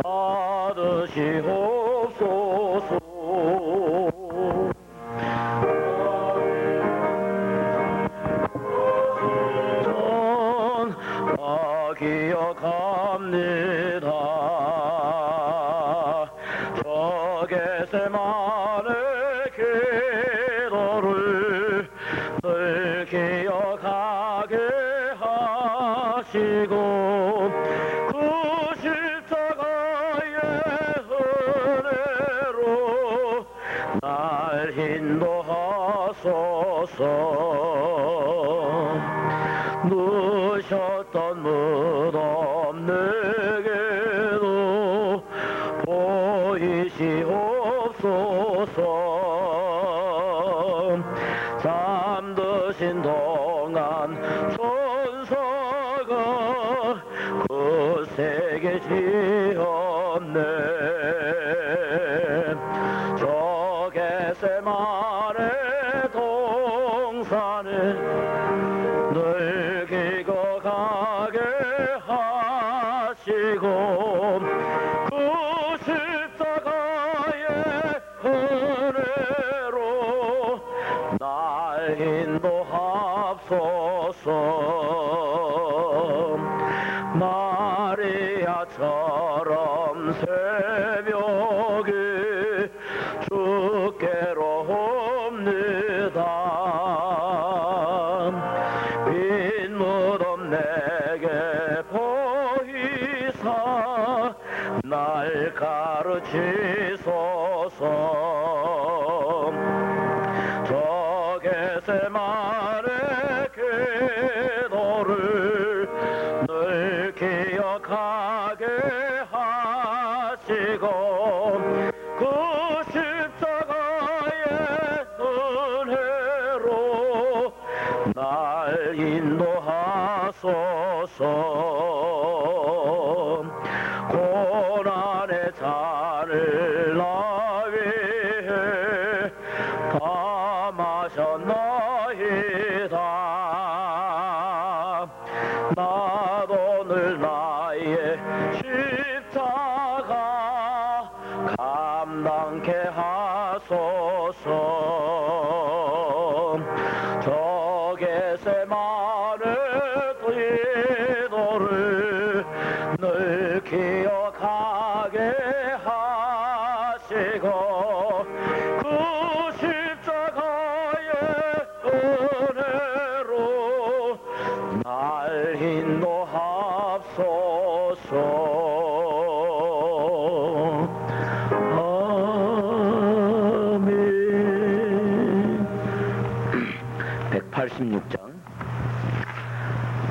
받으시옵소서. 전 기억합니다. 저 겟세마네 기도를 늘 기억하게 하시고 그 십자가의 은혜로 날 인도하소서. 누셨던 무덤 내게도 보이시옵소서. 잠드신 동안 천사가 그 세계 지었네. 저 겟세마네 동산에 늘 기억하게 하시고 그 십자가의 은혜로 날 인도하소서. 마리아처럼 새벽에 주께로 옵니다. 빈 무덤 내게 보이사 날 가르치소서. 저 겟세마네 기도를 늘 기억하게 하시고 그 십자가의 은혜로 날 인도하소서. 고난의 잔을 나 위해 다 마셨나이다. 나도 늘 나의 십자가 감당케 하소서. 저 겟세마네 기도를 늘 기억하게 하시고 그 십자가의 은혜로 날 인도하소서. 아멘. 186장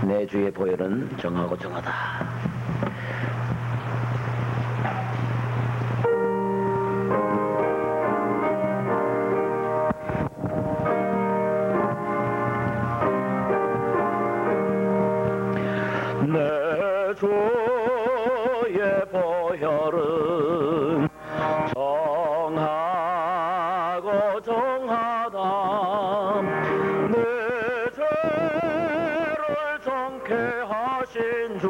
내 주의 보혈은 정하고 정하다. 내 주의 보혈은 정하고 정하다. 내 죄를 정케 하신 주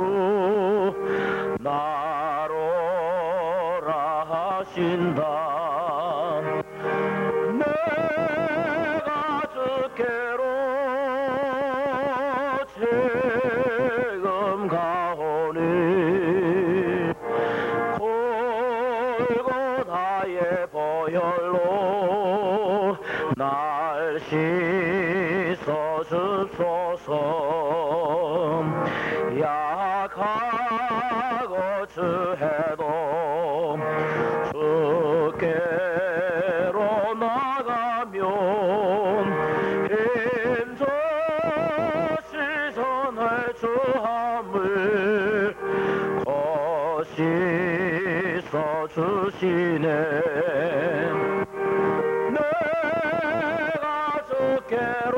나로라 하신다. 내가 주께로 지금 가오니 골고다의 보혈로 날 씻어주소서. 약하고 주해도 주께로 나가면 힘좋으시 전할 주함을 거씻어주시네. 내가 주께로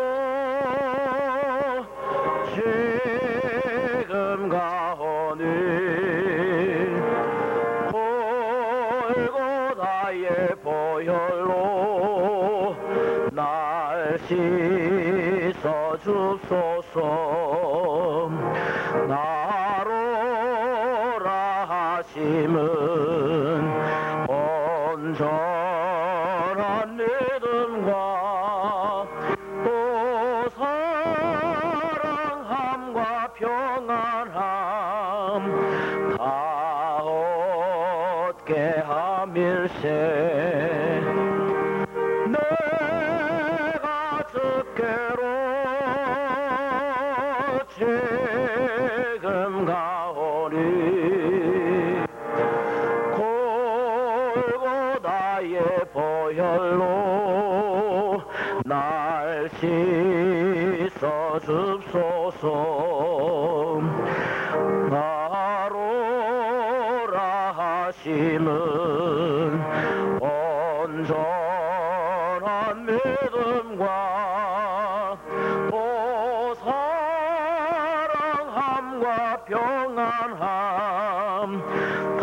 지금 가오니 골고다의 보혈로 날 씻어주소서. 나로라 하시 온전한 믿음과 또 사랑함과 평안함 다 얻게 함일세. 내가 주께로 지금 가오니 골고다의 보혈로 날 씻어 줍소서. 나로라 하심은 온전한 믿음과 또 사랑함과 평안함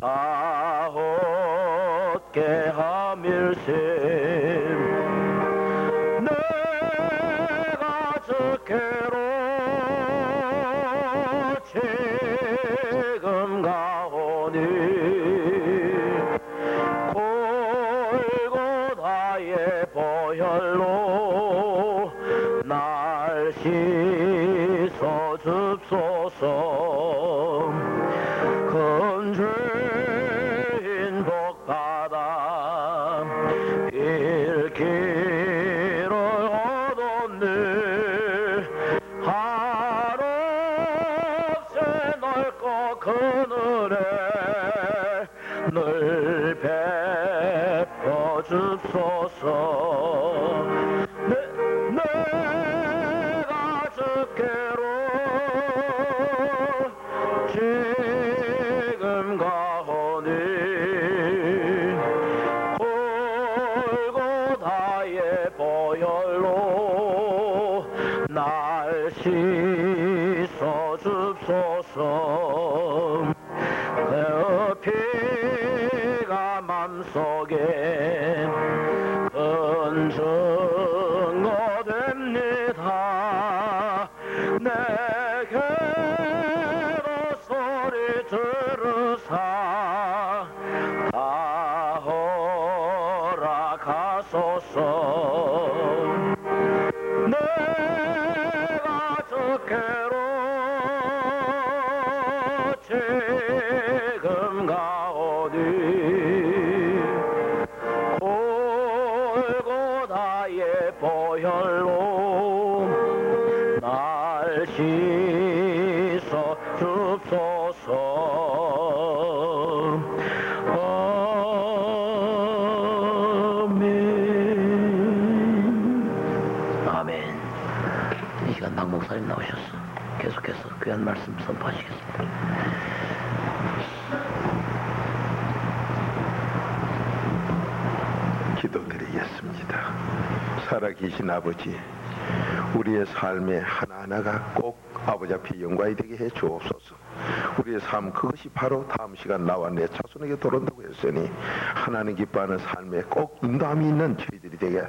다 얻게 함일세. 내가 주께로 지금 가오니 골고다의 보혈로 날 씻어 줍소서. 큰 죄인 복받아 일기를 얻었네. 한없이 넓고 그늘에 늘 베풀어 줍소서. 내가 주께로 지금 가오니 골고다의 보혈로 날 씻어 줍소서. 그 피가 맘속에 큰 증거 됩니다. 내게도 소리 들으사 다 허락하소서. 내가 주께로 지금 가오니 골고다의 보혈로 날 씻어 줍소서. 아멘. 아멘. 이 시간 박 목사님 나오셨어. 계속해서 귀한 말씀 선포하시겠습니다. 기도드리겠습니다. 살아계신 아버지, 우리의 삶의 하나하나가 꼭 아버지 앞에 영광이 되게 해 주옵소서. 우리의 삶, 그것이 바로 다음 시간 나와 내 자손에게 돌아온다고 했으니 하나님 기뻐하는 삶에 꼭 인도함이 있는 저희들이 되게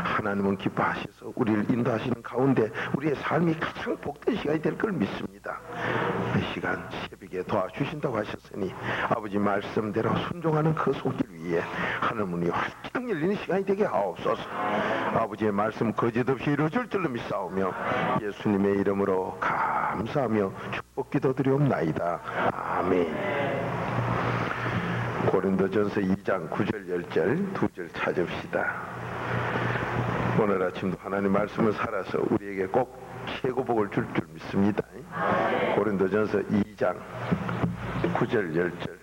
하나님은 기뻐하셔서 우리를 인도하시는 가운데 우리의 삶이 가장 복된 시간이 될 걸 믿습니다. 이 시간 새벽에 도와주신다고 하셨으니 아버지 말씀대로 순종하는 그 손길 위에 하늘문이 활짝 열리는 시간이 되게 하옵소서. 아버지의 말씀 거짓없이 이루어질 줄로 믿사오며 예수님의 이름으로 감사하며 축복 기도드리옵나이다. 아멘. 고린도전서 2장 9절 10절 2절 찾읍시다. 오늘 아침도 하나님 말씀을 살아서 우리에게 꼭 최고복을 줄 줄 믿습니다. 고린도전서 2장 9절 10절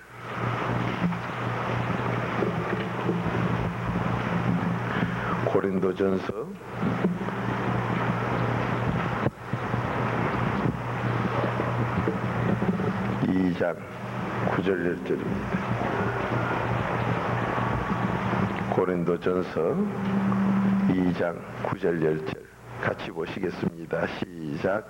고린도전서 2장 9절 10절입니다. 고린도전서 2장 9절 10절 같이 보시겠습니다. 시작.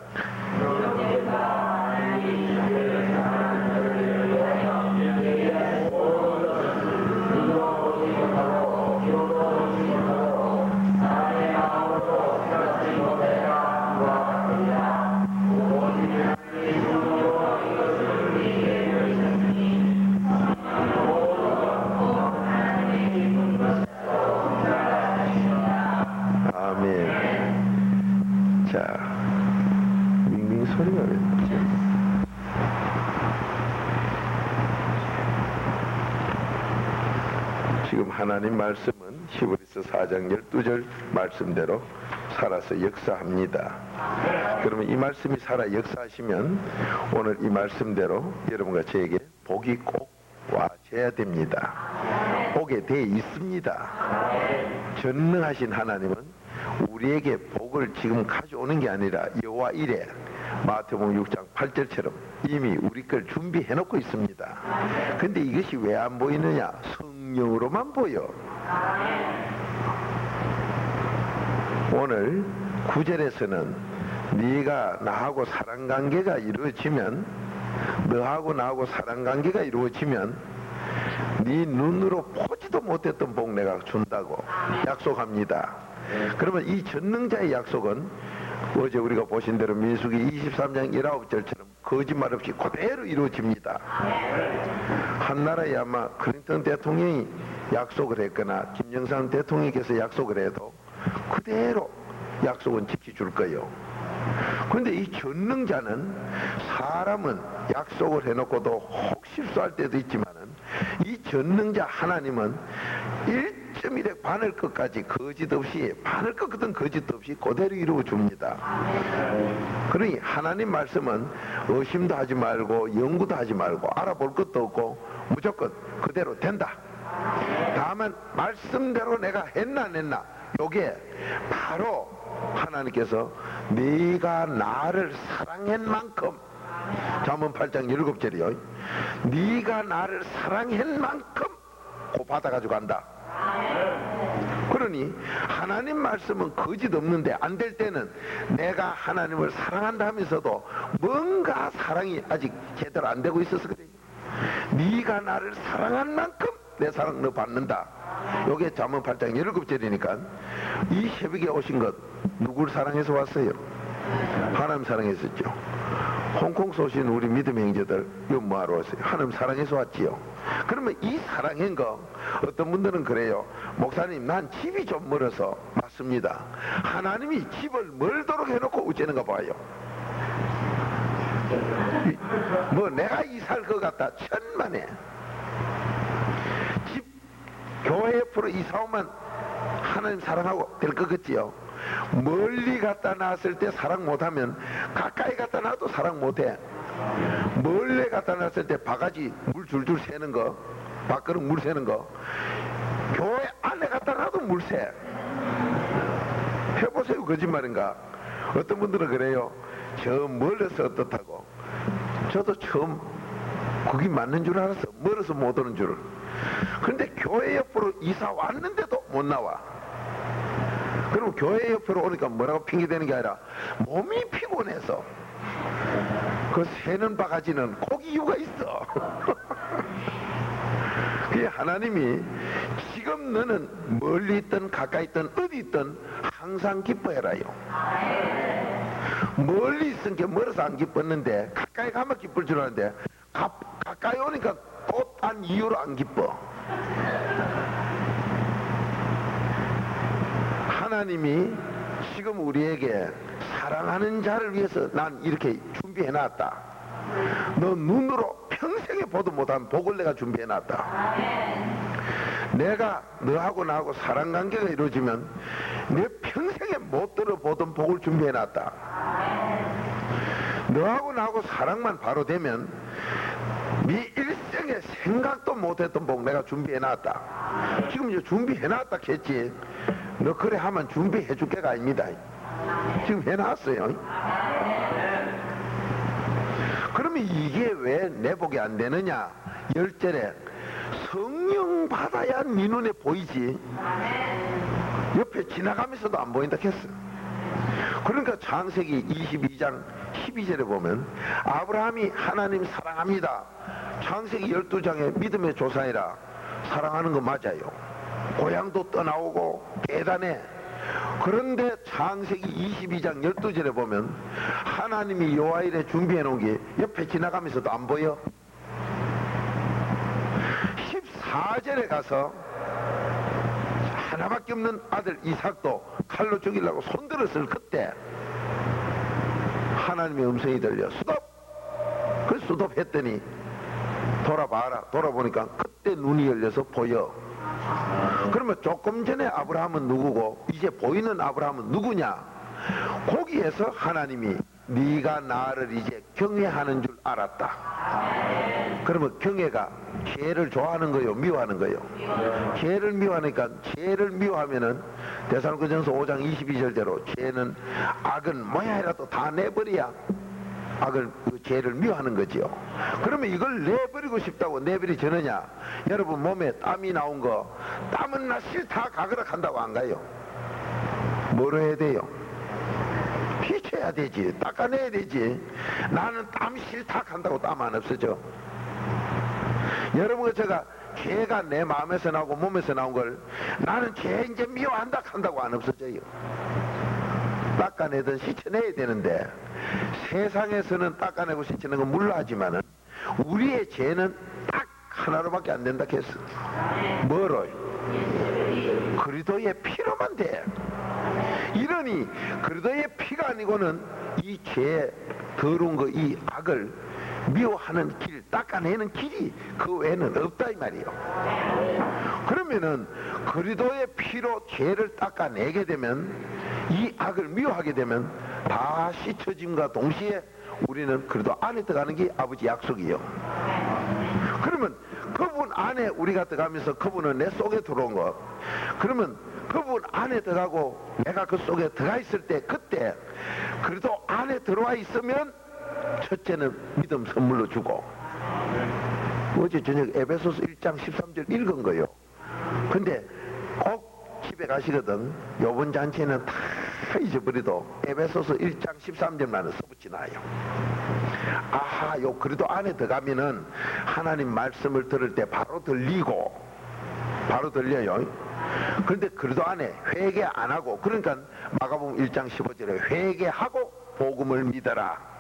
지금 하나님 말씀은 히브리서 4장 12절 말씀대로 살아서 역사합니다. 그러면 이 말씀이 살아 역사하시면 오늘 이 말씀대로 여러분과 저에게 복이 꼭 와줘야 됩니다. 오게 돼 있습니다. 전능하신 하나님은 우리에게 복을 지금 가져오는 게 아니라 여호와 이레 마태복음 6장 8절처럼 이미 우리 걸 준비해 놓고 있습니다. 근데 이것이 왜 안 보이느냐? 성령으로만 보여. 오늘 9절에서는 네가 나하고 사랑관계가 이루어지면, 너하고 나하고 사랑관계가 이루어지면 네 눈으로 보지도 못했던 복 내가 준다고 약속합니다. 그러면 이 전능자의 약속은 어제 우리가 보신 대로 민수기 23장 19절처럼 거짓말 없이 그대로 이루어집니다. 한나라에 아마 클린턴 대통령이 약속을 했거나 김영삼 대통령께서 약속을 해도 그대로 약속은 지켜줄 거예요. 그런데 이 전능자는, 사람은 약속을 해놓고도 혹 실수할 때도 있지만은 이 전능자 하나님은 1.1의 바늘 끝까지 거짓 없이, 바늘 끝 같은 거짓 없이 그대로 이루어 줍니다. 그러니 하나님 말씀은 의심도 하지 말고 연구도 하지 말고 알아볼 것도 없고 무조건 그대로 된다. 다만 말씀대로 내가 했나 안 했나, 요게 바로 하나님께서 네가 나를 사랑한 만큼, 잠언 8장 7절이요, 네가 나를 사랑한 만큼 고 받아가지고 간다. 그러니 하나님 말씀은 거짓 없는데, 안 될 때는 내가 하나님을 사랑한다 하면서도 뭔가 사랑이 아직 제대로 안 되고 있어서 그래. 네가 나를 사랑한 만큼 내 사랑 너 받는다. 요게 잠언 8장 7절이니까 이 새벽에 오신 것 누굴 사랑해서 왔어요? 하나님 사랑했었죠. 홍콩에서 오신 우리 믿음의 형제들 이거 뭐하러 왔어요? 하나님 사랑해서 왔지요. 그러면 이 사랑한 거, 어떤 분들은 그래요. 목사님 난 집이 좀 멀어서. 맞습니다. 하나님이 집을 멀도록 해놓고 어째는가 봐요. 뭐 내가 이사할 것 같다 천만에. 집 교회 옆으로 이사 오면 하나님 사랑하고 될 것 같지요. 멀리 갖다 놨을 때 사랑 못하면 가까이 갖다 놔도 사랑 못해. 멀리 갖다 놨을 때 바가지 물 줄줄 새는 거, 밥그릇 물 새는 거, 교회 안에 갖다 놔도 물 새. 해보세요. 거짓말인가? 어떤 분들은 그래요. 저 멀어서 어떻다고. 저도 처음 그게 맞는 줄 알았어. 멀어서 못 오는 줄. 그런데 교회 옆으로 이사 왔는데도 못 나와. 그럼 교회 옆으로 오니까 뭐라고 핑계대는 게 아니라 몸이 피곤해서. 그 새는 바가지는 꼭 이유가 있어. 그게 하나님이 지금 너는 멀리 있든 가까이 있든 어디 있든 항상 기뻐해라요. 멀리 있으니까 멀어서 안 기뻤는데 가까이 가면 기쁠 줄 알았는데 가까이 오니까 또 딴 이유로 안 기뻐. 하나님이 지금 우리에게 사랑하는 자를 위해서 난 이렇게 준비해놨다. 너 눈으로 평생에 보도 못한 복을 내가 준비해놨다. 내가 너하고 나하고 사랑관계가 이루어지면 내 평생에 못 들어보던 복을 준비해놨다. 너하고 나하고 사랑만 바로 되면 네 일생에 생각도 못했던 복 내가 준비해놨다. 지금 이제 준비해놨다 했지. 너 그래 하면 준비해줄 게가 아닙니다. 지금 해놨어요. 그러면 이게 왜 내 복이 안 되느냐? 10절에 성령 받아야 네 눈에 보이지. 옆에 지나가면서도 안 보인다 했어. 그러니까 창세기 22장 12절에 보면 아브라함이 하나님 사랑합니다. 창세기 12장에 믿음의 조상이라 사랑하는 거 맞아요. 고향도 떠나오고 대단해. 그런데 창세기 22장 12절에 보면 하나님이 여호와일에 준비해 놓은 게 옆에 지나가면서도 안 보여. 14절에 가서 하나밖에 없는 아들 이삭도 칼로 죽이려고 손들었을 그때 하나님의 음성이 들려. 수덥! 그 수덥 했더니 돌아봐라. 돌아보니까 그때 눈이 열려서 보여. 그러면 조금 전에 아브라함은 누구고 이제 보이는 아브라함은 누구냐? 거기에서 하나님이 네가 나를 이제 경외하는 줄 알았다. 그러면 경외가 죄를 좋아하는 거요, 미워하는 거요? 죄를 미워하니까, 죄를 미워하면은 데살로니가전서 5장 22절대로 죄는 악은 뭐야라도 다 내버려야 악을, 그 죄를 미워하는 거지요. 그러면 이걸 내버리고 싶다고 내버리 저느냐? 여러분 몸에 땀이 나온 거, 땀은 나 싫다 가거라 한다고 안 가요. 뭐로 해야 돼요? 피쳐야 되지, 닦아내야 되지. 나는 땀 싫다 한다고 땀 안 없어져. 여러분, 제가 죄가 내 마음에서 나오고 몸에서 나온 걸 나는 죄 이제 미워한다 한다고 안 없어져요. 닦아내든 씻어내야 되는데, 세상에서는 닦아내고 씻어내는 건 물론하지만은 우리의 죄는 딱 하나로밖에 안 된다 했어. 뭐로? 그리스도의 피로만 돼. 이러니 그리스도의 피가 아니고는 이 죄, 더러운 거, 이 악을 미워하는 길, 닦아내는 길이 그 외에는 없다 이 말이에요. 그러면은 그리스도의 피로 죄를 닦아내게 되면, 이 악을 미워하게 되면 다 씻어짐과 동시에 우리는 그리스도 안에 들어가는 게 아버지 약속이요. 그러면 그분 안에 우리가 들어가면서 그분은 내 속에 들어온 것, 그러면 그분 안에 들어가고 내가 그 속에 들어가 있을 때, 그때 그리스도 안에 들어와 있으면 첫째는 믿음 선물로 주고, 어제 저녁 에베소서 1장 13절 읽은 거요. 근데 꼭 집에 가시거든. 요번 잔치에는 다 잊어버려도 에베소서 1장 13절만은 써붙이나요. 아하, 요 그리스도 안에 들어가면은 하나님 말씀을 들을 때 바로 들리고, 바로 들려요. 그런데 그리스도 안에 회개 안 하고, 그러니까 마가복음 1장 15절에 회개하고 복음을 믿어라.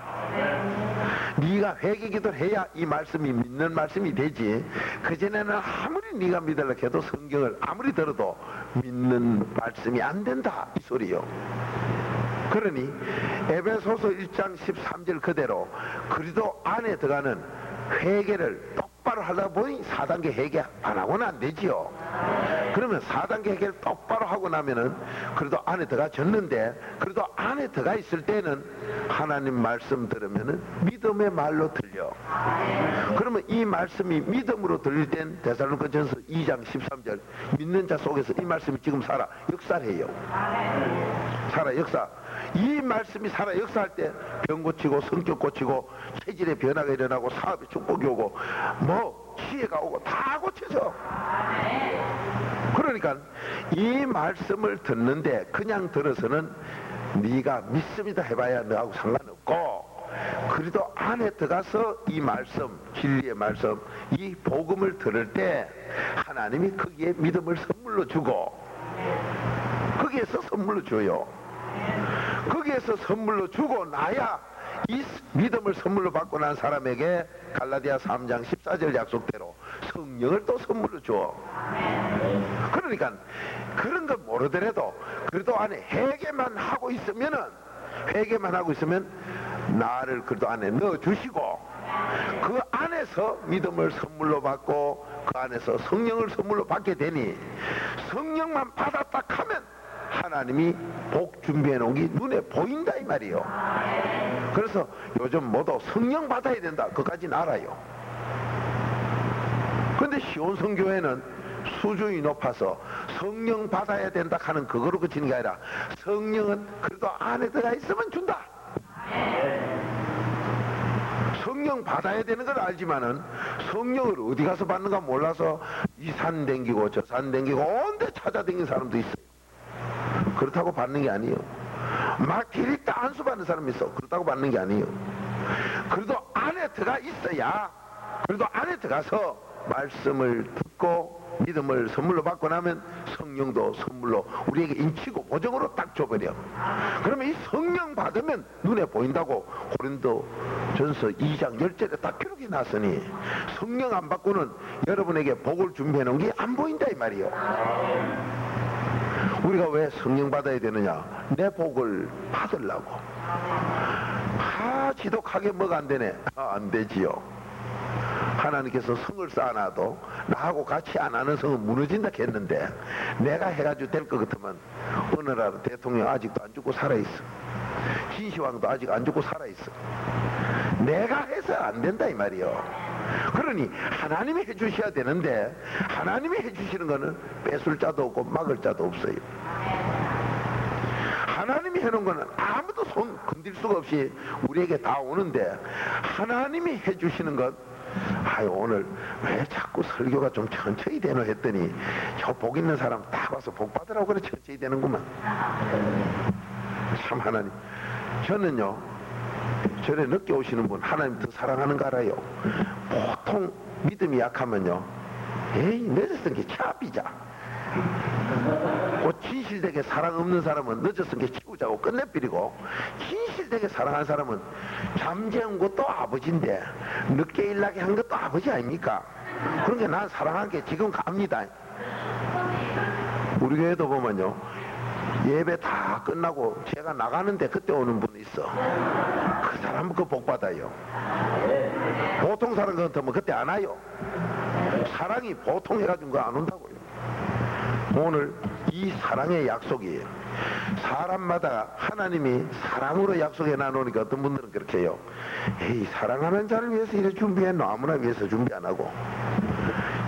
네가 회개 기도를 해야 이 말씀이 믿는 말씀이 되지. 그전에는 아무리 네가 믿으려 해도 성경을 아무리 들어도 믿는 말씀이 안 된다 이 소리요. 그러니 에베소서 1장 13절 그대로 그리스도 안에 들어가는 회개를 똑바로 하다 보니 4단계 회개 안 하고는 안 되지요. 그러면 4단계 회개를 똑바로 하고 나면은 그래도 안에 들어가졌는데, 그래도 안에 들어가 있을 때는 하나님 말씀 들으면은 믿음의 말로 들려. 그러면 이 말씀이 믿음으로 들릴 땐 데살로니가전서 2장 13절 믿는 자 속에서 이 말씀이 지금 살아 역사해요. 살아 역사. 이 말씀이 살아 역사할 때 병 고치고 성격 고치고 체질의 변화가 일어나고 사업에 축복이 오고 뭐 지혜가 오고 다 고쳐져. 그러니까 이 말씀을 듣는데 그냥 들어서는 네가 믿습니다 해봐야 너하고 상관없고, 그래도 안에 들어가서 이 말씀, 진리의 말씀, 이 복음을 들을 때 하나님이 거기에 믿음을 선물로 주고, 거기에서 선물로 줘요. 거기에서 선물로 주고 나야 이 믿음을 선물로 받고 난 사람에게 갈라디아 3장 14절 약속대로 성령을 또 선물로 줘. 그러니까 그런 거 모르더라도 그래도 안에 회개만 하고 있으면은, 회개만 하고 있으면 나를 그래도 안에 넣어주시고, 그 안에서 믿음을 선물로 받고 그 안에서 성령을 선물로 받게 되니, 성령만 받았다 하면 하나님이 복 준비해 놓은 게 눈에 보인다 이 말이에요. 그래서 요즘 모두 성령 받아야 된다 그까지는 알아요. 근데 시온성교회는 수준이 높아서 성령 받아야 된다 하는 그거로 그치는 게 아니라, 성령은 그래도 안에 들어가 있으면 준다. 성령 받아야 되는 걸 알지만은 성령을 어디 가서 받는가 몰라서 이 산 댕기고 저 산 댕기고 온데 찾아다니는 사람도 있어요. 그렇다고 받는 게 아니에요. 막 디릭다 안수 받는 사람이 있어. 그렇다고 받는 게 아니에요. 그래도 안에 들어가 있어야, 그래도 안에 들어가서 말씀을 듣고 믿음을 선물로 받고 나면 성령도 선물로 우리에게 인치고 보정으로 딱 줘버려. 그러면 이 성령 받으면 눈에 보인다고 고린도전서 2장 10절에 딱 기록이 났으니, 성령 안 받고는 여러분에게 복을 준비해 놓은 게 안 보인다 이 말이요. 우리가 왜 성령 받아야 되느냐? 내 복을 받으려고. 지독하게 뭐가 안 되네? 안 되지요. 하나님께서 성을 쌓아놔도 나하고 같이 안 하는 성은 무너진다 했는데, 내가 해가지고 될 것 같으면 어느 나라 대통령 아직도 안 죽고 살아있어. 진시황도 아직 안 죽고 살아있어. 내가 해서 안 된다 이 말이요. 그러니 하나님이 해주셔야 되는데, 하나님이 해주시는 거는 뺏을 자도 없고 막을 자도 없어요. 하나님이 해놓은 거는 아무도 손 건들 수가 없이 우리에게 다 오는데, 하나님이 해주시는 것, 아유 오늘 왜 자꾸 설교가 좀 천천히 되노 했더니 저 복 있는 사람 다 와서 복 받으라고 그래 천천히 되는구만. 참 하나님, 저는요 절에 늦게 오시는 분 하나님 더 사랑하는 거 알아요. 보통 믿음이 약하면요, 에이 늦었은 게 차비자. 진실되게 사랑 없는 사람은 늦었은 게 치우자고 끝내버리고, 진실되게 사랑하는 사람은 잠재운 것도 아버지인데 늦게 일나게 한 것도 아버지 아닙니까? 그러니까 난 사랑한 게 지금 갑니다. 우리 교회도 보면요, 예배 다 끝나고 제가 나가는데 그때 오는 분 있어. 그 사람은 그 복 받아요. 보통 사람 같으면 그때 안 와요. 사랑이 보통 해가지고 안 온다고요. 오늘 이 사랑의 약속이에요. 사람마다 하나님이 사랑으로 약속해 놔놓으니까 어떤 분들은 그렇게 해요. 에이 사랑하는 자를 위해서 이래 준비했노? 아무나 위해서 준비 안 하고.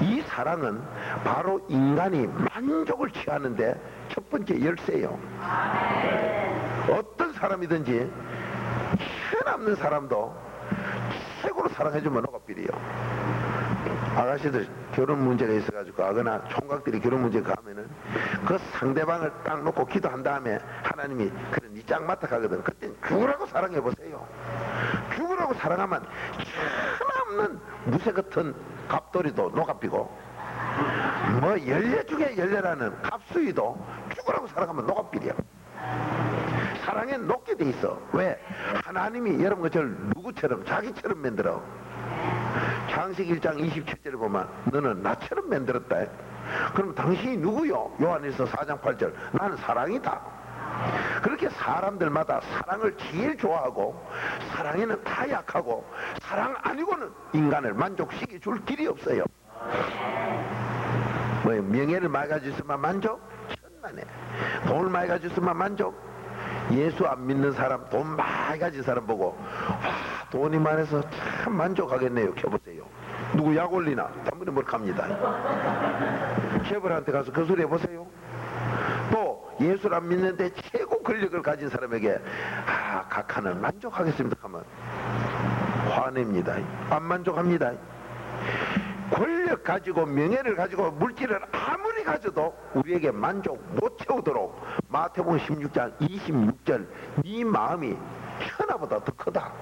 이 사랑은 바로 인간이 만족을 취하는데 첫 번째 열쇠예요. 어떤 사람이든지 천없는 사람도 최고로 사랑해주면 녹아버려요. 아가씨들 결혼 문제가 있어가지고 아거나 총각들이 결혼 문제가 가면은 그 상대방을 딱 놓고 기도한 다음에 하나님이 그래 니 짝 맡아 가거든. 그땐 죽으라고 사랑해보세요. 죽으라고 사랑하면 천없는 무쇠 같은 갑돌이도 녹아피고, 뭐 열례 중에 열례라는 갑수이도 죽으라고 사랑하면 녹아피려. 사랑에 녹게 돼 있어. 왜? 하나님이 여러분 저를 누구처럼 자기처럼 만들어. 창세기 1장 27절에 보면 너는 나처럼 만들었다. 그럼 당신이 누구요? 요한일서 4장 8절 나는 사랑이다. 그렇게 사람들마다 사랑을 제일 좋아하고, 사랑에는 다 약하고, 사랑 아니고는 인간을 만족시켜 줄 길이 없어요. 뭐 명예를 많이 가지고 있으면 만족? 천만에. 돈을 많이 가지고 있으면 만족? 예수 안 믿는 사람, 돈 많이 가진 사람 보고 와 돈이 많아서 참 만족하겠네요. 켜보세요. 누구 약 올리나? 단번에 뭘 갑니다. 셰프한테 가서 그 소리 해보세요. 또 예수를 안 믿는데 최고 권력을 가진 사람에게 각하는 만족하겠습니다 하면 화냅니다. 안 만족합니다. 권력 가지고 명예를 가지고 물질을 아무리 가져도 우리에게 만족 못 채우도록 마태복음 16장 26절 네 마음이 천하보다 더 크다.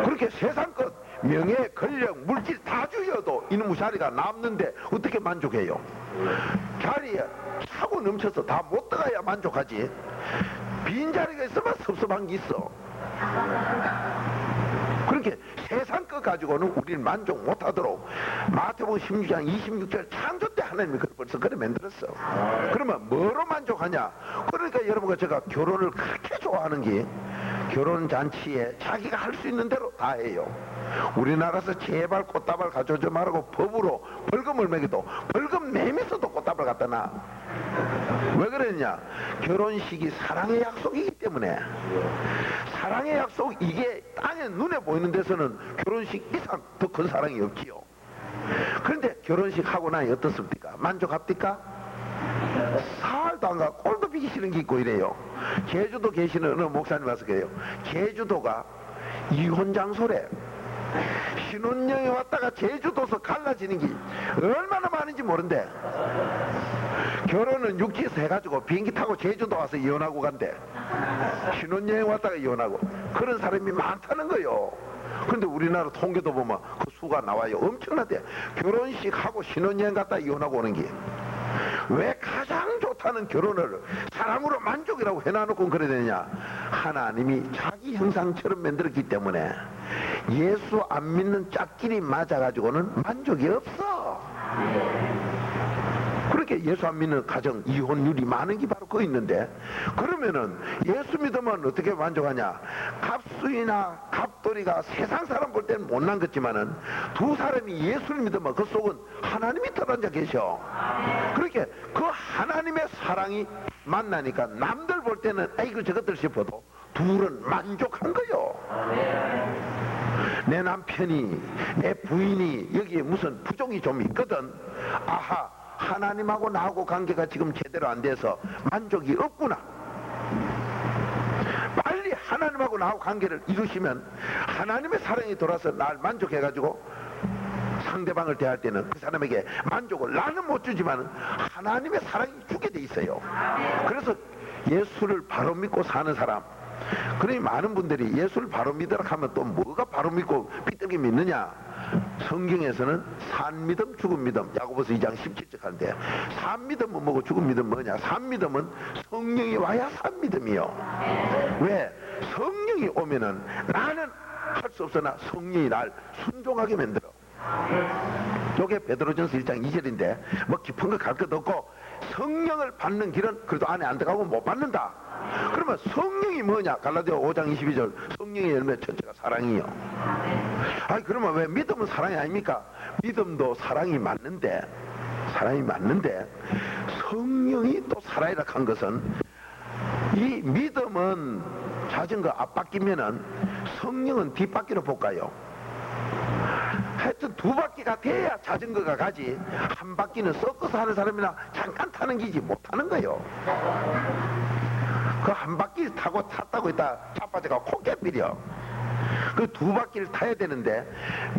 그렇게 세상 것 명예, 권력, 물질 다 주여도 이놈의 자리가 남는데 어떻게 만족해요? 자리에 차고 넘쳐서 다 못 들어가야 만족하지. 빈자리가 있으면 섭섭한 게 있어. 그렇게 세상 것 가지고는 우리를 만족 못하도록 마태복음 16장 26절 창조 때 하나님이 벌써 그래 만들었어. 그러면 뭐로 만족하냐? 그러니까 여러분과 제가 결혼을 그렇게 좋아하는 게 결혼잔치에 자기가 할 수 있는 대로 다 해요. 우리나라에서 제발 꽃다발 가져오지 말고 법으로 벌금을 매기도 벌금 매면서도 꽃다발 갖다 놔. 왜 그랬냐? 결혼식이 사랑의 약속이기 때문에. 사랑의 약속, 이게 땅에 눈에 보이는 데서는 결혼식 이상 더 큰 사랑이 없지요. 그런데 결혼식 하고 나니 어떻습니까? 만족합니까? 살도 안 가. 꼴도 비기 싫은 게 있고 이래요. 제주도 계시는 어느 목사님 와서 그래요. 제주도가 이혼 장소래. 신혼여행 왔다가 제주도에서 갈라지는 게 얼마나 많은지 모른대. 결혼은 육지에서 해가지고 비행기 타고 제주도 와서 이혼하고 간대. 신혼여행 왔다가 이혼하고. 그런 사람이 많다는 거요. 근데 우리나라 통계도 보면 그 수가 나와요. 엄청나대. 결혼식 하고 신혼여행 갔다 이혼하고 오는 게. 왜 가장 좋다는 결혼을 사랑으로 만족이라고 해놔놓고 그래야 되느냐? 하나님이 자기 형상처럼 만들었기 때문에 예수 안 믿는 짝끼리 맞아가지고는 만족이 없어. 그렇게 예수 안 믿는 가정 이혼율이 많은 게 바로 그 있는데, 그러면은 예수 믿으면 어떻게 만족하냐? 갑수이나 갑돌이가 세상 사람 볼 때는 못난 것지만은 두 사람이 예수를 믿으면 그 속은 하나님이 들어앉아 계셔. 그렇게 그 하나님의 사랑이 만나니까 남들 볼 때는 아이고 저것들 싶어도 둘은 만족한 거요. 내 남편이, 내 부인이 여기에 무슨 부족이 좀 있거든. 아하, 하나님하고 나하고 관계가 지금 제대로 안 돼서 만족이 없구나. 빨리 하나님하고 나하고 관계를 이루시면 하나님의 사랑이 돌아서 날 만족해가지고 상대방을 대할 때는 그 사람에게 만족을 나는 못 주지만 하나님의 사랑이 주게 돼 있어요. 그래서 예수를 바로 믿고 사는 사람, 그러니 많은 분들이 예수를 바로 믿으라 하면 또 뭐가 바로 믿고 삐뚤게 믿느냐? 성경에서는 산 믿음, 죽은 믿음, 야고보서 2장 17절 하는데, 산 믿음은 뭐고 죽은 믿음은 뭐냐? 산 믿음은 성령이 와야 산 믿음이요. 왜? 성령이 오면은 나는 할 수 없으나 성령이 날 순종하게 만들어. 요게 베드로전서 1장 2절인데 뭐 깊은 거 갈 것도 없고, 성령을 받는 길은 그래도 안에 안 들어가고 못 받는다. 그러면 성령이 뭐냐? 갈라디아 5장 22절, 성령의 열매 첫째가 사랑이요. 아니 그러면 왜 믿음은 사랑이 아닙니까? 믿음도 사랑이 맞는데 성령이 또 살아이라 한 것은, 이 믿음은 자전거 앞바퀴면은 성령은 뒷바퀴로 볼까요? 하여튼 두 바퀴가 돼야 자전거가 가지, 한 바퀴는 섞어서 하는 사람이나 잠깐 타는 기지 못 타는 거예요. 그 한 바퀴 타고 탔다고 했다 자빠져가 콩깨비려. 그 두 바퀴를 타야 되는데,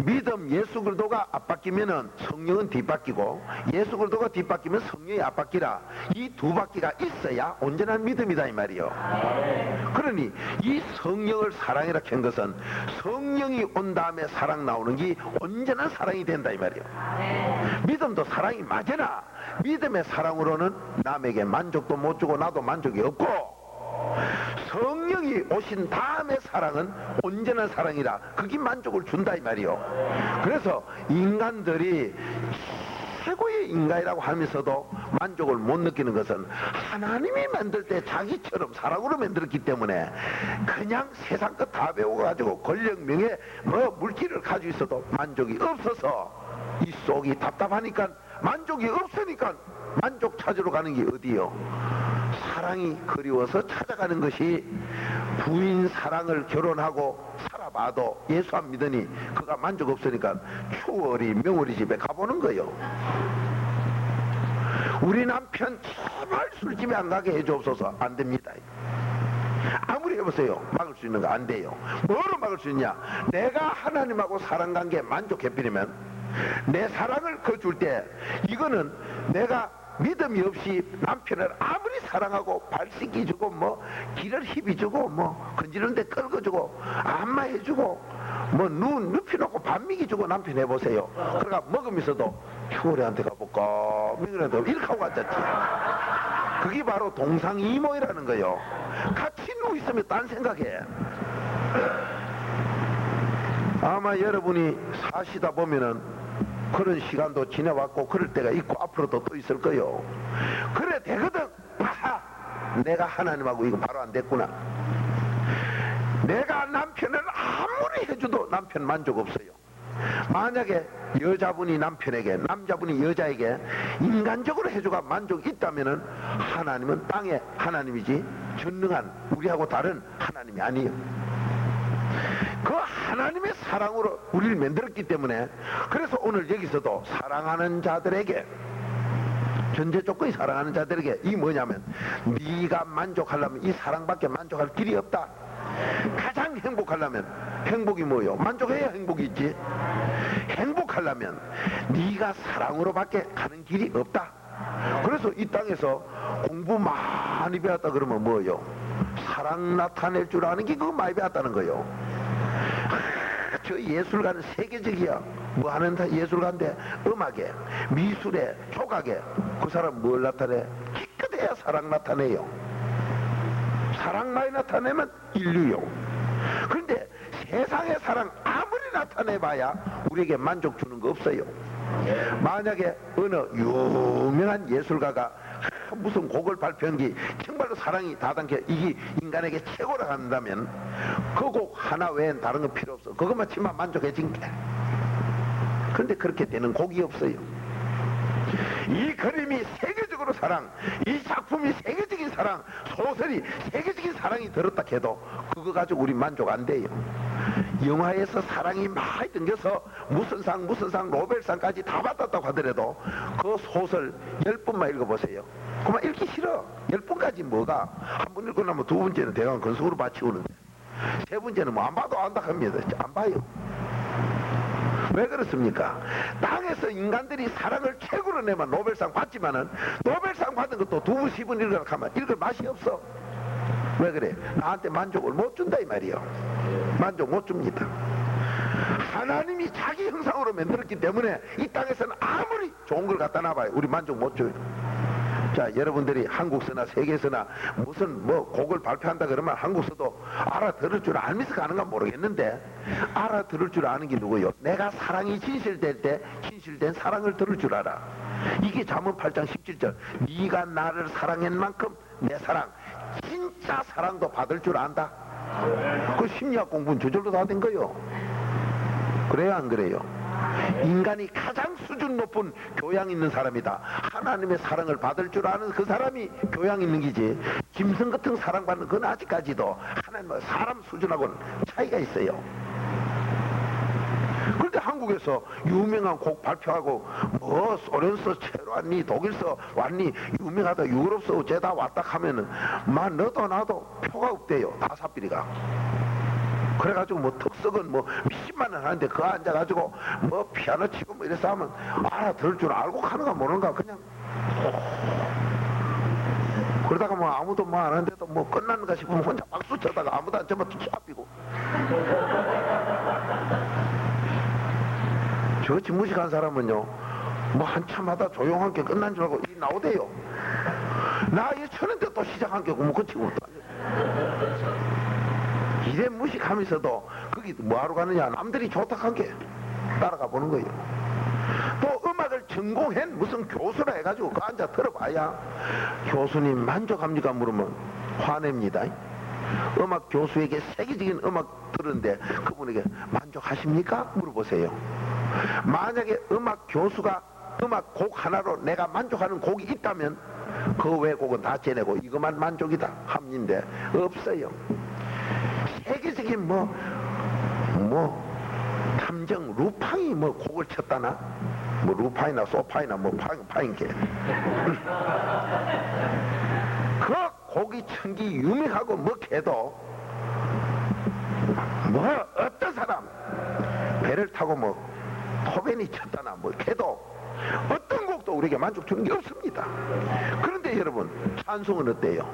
믿음 예수 그리스도가 앞바퀴면은 성령은 뒷바퀴고, 예수 그리스도가 뒷바퀴면 성령이 앞바퀴라. 이 두 바퀴가 있어야 온전한 믿음이다 이 말이요. 그러니 이 성령을 사랑이라 한 것은 성령이 온 다음에 사랑 나오는 게 온전한 사랑이 된다 이 말이요. 믿음도 사랑이 맞으나 믿음의 사랑으로는 남에게 만족도 못 주고 나도 만족이 없고, 성령이 오신 다음에 사랑은 온전한 사랑이라 그게 만족을 준다 이 말이요. 그래서 인간들이 최고의 인간이라고 하면서도 만족을 못 느끼는 것은 하나님이 만들 때 자기처럼 사랑으로 만들었기 때문에 그냥 세상 것 다 배워가지고 권력, 명예, 뭐 물질을 가지고 있어도 만족이 없어서 이 속이 답답하니까, 만족이 없으니까 만족 찾으러 가는 게 어디요? 사랑이 그리워서 찾아가는 것이, 부인 사랑을 결혼하고 살아봐도 예수 안 믿으니 그가 만족 없으니까 추월이 명월이 집에 가보는 거예요. 우리 남편 제발 술집에 안 가게 해주옵소서. 안 됩니다. 아무리 해보세요. 막을 수 있는 거 안 돼요. 뭐로 막을 수 있냐? 내가 하나님하고 사랑관계에 만족해버리면 내 사랑을 거줄 때, 이거는 내가 믿음이 없이 남편을 아무리 사랑하고 발 씻기주고 뭐 길을 힙이주고 뭐 건지는데 끌어주고 안마해주고 뭐 눕혀놓고 밥 먹이주고 남편 해보세요. 그러니까 먹으면서도 추월이한테 가볼까 민그한테 이렇게 하고 앉았지. 그게 바로 동상이모이라는 거예요. 같이 누워있으면 딴 생각해. 아마 여러분이 사시다 보면은 그런 시간도 지내왔고 그럴 때가 있고 앞으로도 또 있을 거요. 그래 되거든. 아하, 내가 하나님하고 이거 바로 안 됐구나. 내가 남편을 아무리 해줘도 남편 만족 없어요. 만약에 여자분이 남편에게, 남자분이 여자에게 인간적으로 해줘가 만족이 있다면은 하나님은 땅의 하나님이지 전능한 우리하고 다른 하나님이 아니에요. 그 하나님의 사랑으로 우리를 만들었기 때문에, 그래서 오늘 여기서도 사랑하는 자들에게, 전제 조건이 사랑하는 자들에게 이 뭐냐면, 네가 만족하려면 이 사랑밖에 만족할 길이 없다. 가장 행복하려면, 행복이 뭐요? 만족해야 행복이 있지. 행복하려면 네가 사랑으로밖에 가는 길이 없다. 그래서 이 땅에서 공부 많이 배웠다 그러면 뭐요? 사랑 나타낼 줄 아는 게 그거 많이 배웠다는 거요. 저 예술가는 세계적이야. 뭐 하는 예술가인데, 음악에, 미술에, 조각에 그 사람 뭘 나타내? 기껏해야 사랑 나타내요. 사랑 많이 나타내면 인류요. 그런데 세상의 사랑 아무리 나타내봐야 우리에게 만족 주는 거 없어요. 만약에 어느 유명한 예술가가 무슨 곡을 발표한 게 정말로 사랑이 다단계 이게 인간에게 최고라 한다면 그 곡 하나 외엔 다른 건 필요 없어. 그것만 치면 만족해진 게. 그런데 그렇게 되는 곡이 없어요. 이 그림이 세계적으로 사랑, 이 작품이 세계적인 사랑, 소설이 세계적인 사랑이 들었다 해도 그거 가지고 우리 만족 안 돼요. 영화에서 사랑이 많이 등겨서 무슨 상 노벨상까지 다 받았다고 하더라도 그 소설 10번만 읽어보세요. 그만 읽기 싫어. 10번까지 뭐가 한 번 읽고 나면 두 번째는 대강 건성으로 바치우는데 세 번째는 뭐 안 봐도 안다 합니다. 안 봐요. 왜 그렇습니까? 땅에서 인간들이 사랑을 최고로 내면 노벨상 받지만은 노벨상 받은 것도 두 번, 10번 읽으라 하면 읽을 맛이 없어. 왜 그래? 나한테 만족을 못 준다 이 말이요. 만족 못 줍니다. 하나님이 자기 형상으로 만들었기 때문에 이 땅에서는 아무리 좋은 걸 갖다 놔봐요. 우리 만족 못 줘요. 자, 여러분들이 한국서나 세계서나 무슨 뭐 곡을 발표한다 그러면 한국서도 알아들을 줄 알면서 가는가 모르겠는데 알아들을 줄 아는 게 누구요? 내가 사랑이 진실될 때 진실된 사랑을 들을 줄 알아. 이게 잠언 8장 17절. 네가 나를 사랑한 만큼 내 사랑 진짜 사랑도 받을 줄 안다. 그 심리학 공부는 저절로 다 된 거요. 그래요 안 그래요? 인간이 가장 수준 높은 교양 있는 사람이다. 하나님의 사랑을 받을 줄 아는 그 사람이 교양 있는 기지. 짐승 같은 사랑받는 그건 아직까지도 하나님의 사람 수준하고는 차이가 있어요. 그런데 한국에서 유명한 곡 발표하고 뭐 소련서 채로 왔니 독일서 왔니 유명하다 유럽서 어째다 왔다 하면은 막 너도 나도 표가 없대요. 다 삽비리가. 그래가지고 뭐 특석은 뭐 몇십만 원 하는데 그거 앉아가지고 뭐 피아노 치고 뭐 이래서 하면 알아들을 줄 알고 가는가 모르는가 그냥 그러다가 뭐 아무도 뭐 안 하는데도 뭐 끝났는가 싶으면 혼자 박수 쳐다가 아무도 안 쳐면 또 쏴비고 저같이 무식한 사람은요 뭐 한참 하다 조용한 게 끝난 줄 알고 이 나오대요. 나 이거 쳤는데 또 시작한 게 뭐 그치고 이래 무식하면서도 거기 뭐하러 가느냐 남들이 좋다 한 게 따라가 보는 거예요. 또 음악을 전공한 무슨 교수라 해가지고 그 앉아 들어봐야 교수님 만족합니까 물으면 화냅니다. 음악 교수에게 세계적인 음악 들었는데 그분에게 만족하십니까 물어보세요. 만약에 음악 교수가 음악 곡 하나로 내가 만족하는 곡이 있다면 그 외 곡은 다 째내고 이것만 만족이다 함인데 없어요. 세계적인 탐정 루팡이 뭐 곡을 쳤다나 뭐 루팡이나 소파이나 뭐 파인게 그 곡이 천기 유명하고 뭐 해도 뭐 어떤 사람 배를 타고 뭐 토벤이 쳤다나 뭐 해도 어떤 곡도 우리에게 만족 주는 게 없습니다. 그런데 여러분 찬송은 어때요?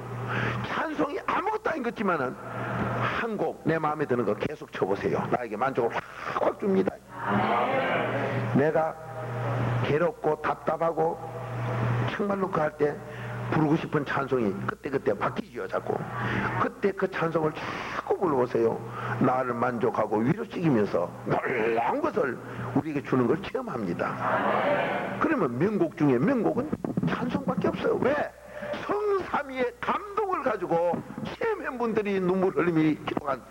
찬송이 아무것도 아닌 것 같지만은 한 곡 내 마음에 드는 거 계속 쳐보세요. 나에게 만족을 확 줍니다. 내가 괴롭고 답답하고 정말로 그 할 때 부르고 싶은 찬송이 그때 바뀌지요 자꾸. 그때 그 찬송을 자꾸 불러보세요. 나를 만족하고 위로시키면서 놀라운 것을 우리에게 주는 걸 체험합니다. 그러면 명곡 중에 명곡은 찬송밖에 없어요. 왜? 성삼위의 감동을 가지고 체험한 분들이 눈물 흘림이 기록한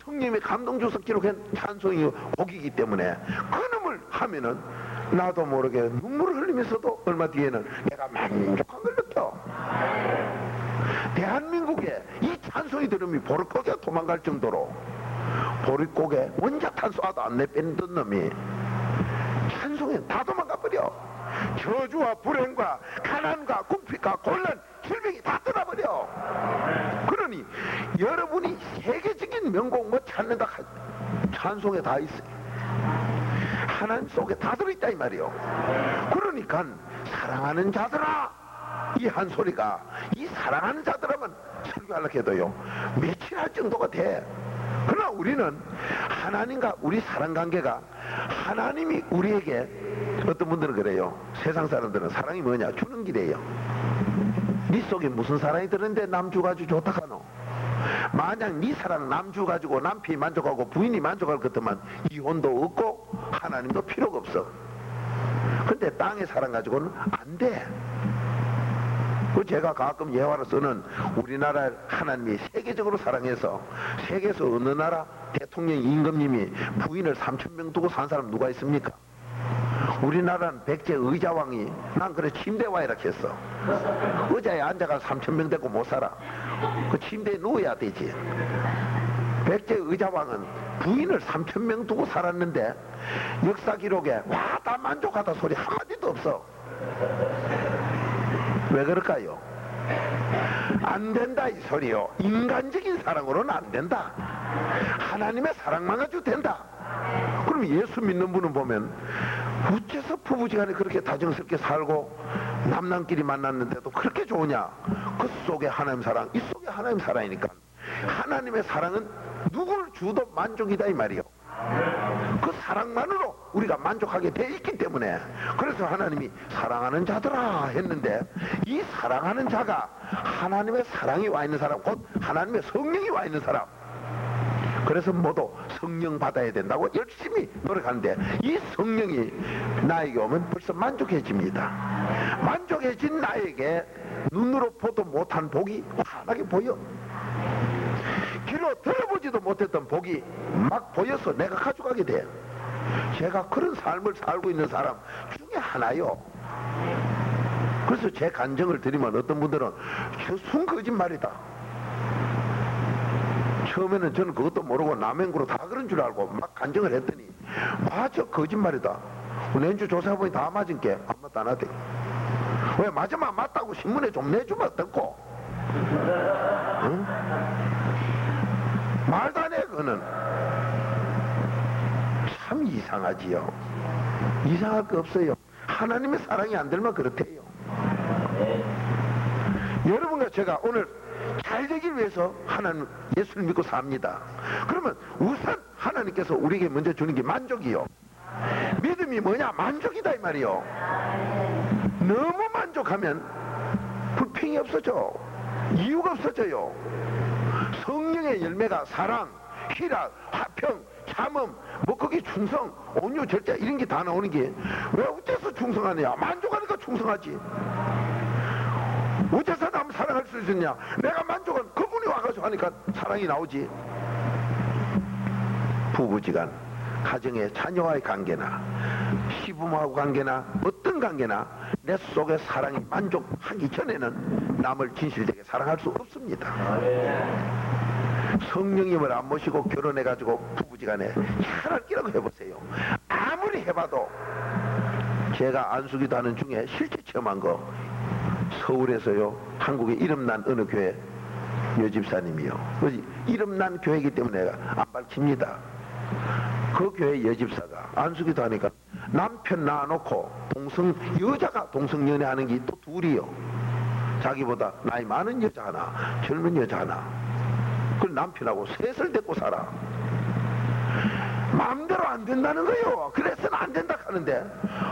성령의 감동 주서 기록한 찬송이 곡이기 때문에 그 놈을 하면은 나도 모르게 눈물을 흘리면서도 얼마 뒤에는 내가 만족한 걸 느껴. 대한민국에 이 찬송이 들으면 보릿고개 도망갈 정도로 보릿고개 원작 탄소화도 안 내뺀던 놈이 찬송에 다 도망가 버려. 저주와 불행과 가난과 궁핍과 곤란 질병이 다 떠나버려. 그러니 여러분이 세계적인 명곡 뭐 찾는다 찬송에 다 있어요. 하나님 속에 다 들어있다 이 말이요. 그러니까 사랑하는 자들아 이 한 소리가 이 사랑하는 자들하면 설교하려고 해도요 며칠 할 정도가 돼. 그러나 우리는 하나님과 우리 사랑관계가 하나님이 우리에게 어떤 분들은 그래요. 세상 사람들은 사랑이 뭐냐 주는 길이에요. 네 속에 무슨 사랑이 들었는데 남주 가지고 좋다 하노. 만약 네 사랑 남주 가지고 남편이 만족하고 부인이 만족할 것 같으면 이혼도 없고 하나님도 필요가 없어. 근데 땅의 사랑 가지고는 안 돼. 그 제가 가끔 예화로 쓰는 우리나라 하나님이 세계적으로 사랑해서 세계에서 어느 나라 대통령 임금님이 부인을 3,000명 두고 산 사람 누가 있습니까? 우리나라는 백제 의자왕이 난 그래 침대 와이라 했어. 의자에 앉아가 3,000명 되고 못 살아. 그 침대에 누워야 되지. 백제 의자왕은 부인을 3,000명 두고 살았는데 역사 기록에 와 다 만족하다 소리 한마디도 없어. 왜 그럴까요? 안 된다 이 소리요. 인간적인 사랑으로는 안 된다. 하나님의 사랑만 가지고 된다. 그럼 예수 믿는 분은 보면 어째서 부부지간에 그렇게 다정스럽게 살고 남남끼리 만났는데도 그렇게 좋으냐? 그 속에 하나님 사랑, 이 속에 하나님 사랑이니까 하나님의 사랑은 누굴 주도 만족이다 이 말이요. 그 사랑만으로 우리가 만족하게 돼 있기 때문에 그래서 하나님이 사랑하는 자들아 했는데 이 사랑하는 자가 하나님의 사랑이 와 있는 사람, 곧 하나님의 성령이 와 있는 사람. 그래서 모두 성령 받아야 된다고 열심히 노력하는데 이 성령이 나에게 오면 벌써 만족해집니다. 만족해진 나에게 눈으로 보도 못한 복이 환하게 보여. 귀로 들어보지도 못했던 복이 막 보여서 내가 가져가게 돼. 제가 그런 삶을 살고 있는 사람 중에 하나요. 그래서 제 간증을 드리면 어떤 분들은 저 순 거짓말이다. 처음에는 저는 그것도 모르고 남행구로 다 그런 줄 알고 막 간증을 했더니 저 거짓말이다. 내주 조사해보니 다 맞은 게 안 맞다 안 하대. 왜 맞으면 맞다고 신문에 좀 내주면 어떡고. 응? 말도 안 해 그거는. 참 이상하지요. 이상할 거 없어요. 하나님의 사랑이 안 들면 그렇대요. 여러분과 제가 오늘 잘 되기 위해서 하나님 예수를 믿고 삽니다. 그러면 우선 하나님께서 우리에게 먼저 주는 게 만족이요. 믿음이 뭐냐? 만족이다 이 말이요. 너무 만족하면 불평이 없어져. 이유가 없어져요. 성령의 열매가 사랑, 희락, 화평, 참음, 뭐 거기 충성, 온유, 절제 이런 게 다 나오는 게 왜 어째서 충성하느냐? 만족하니까 충성하지. 어째서 남 사랑할 수 있었냐? 내가 만족한 그분이 와가지고 하니까 사랑이 나오지. 부부지간, 가정의 자녀와의 관계나 시부모하고 관계나 어떤 관계나 내 속에 사랑이 만족하기 전에는 남을 진실되게 사랑할 수 없습니다. 성령님을 안 모시고 결혼해가지고 부부지간에 잘할 끼라고 해보세요. 아무리 해봐도 제가 안수기도 하는 중에 실제 체험한 거 서울에서요, 한국에 이름난 어느 교회 여집사님이요. 이름난 교회이기 때문에 내가 안 밝힙니다. 그 교회 여집사가 안수기도 하니까 남편 낳아놓고 여자가 동성연애하는 게 또 둘이요. 자기보다 나이 많은 여자 하나, 젊은 여자 하나. 그 남편하고 셋을 데리고 살아. 마음대로 안 된다는 거요. 그래서는 안 된다 하는데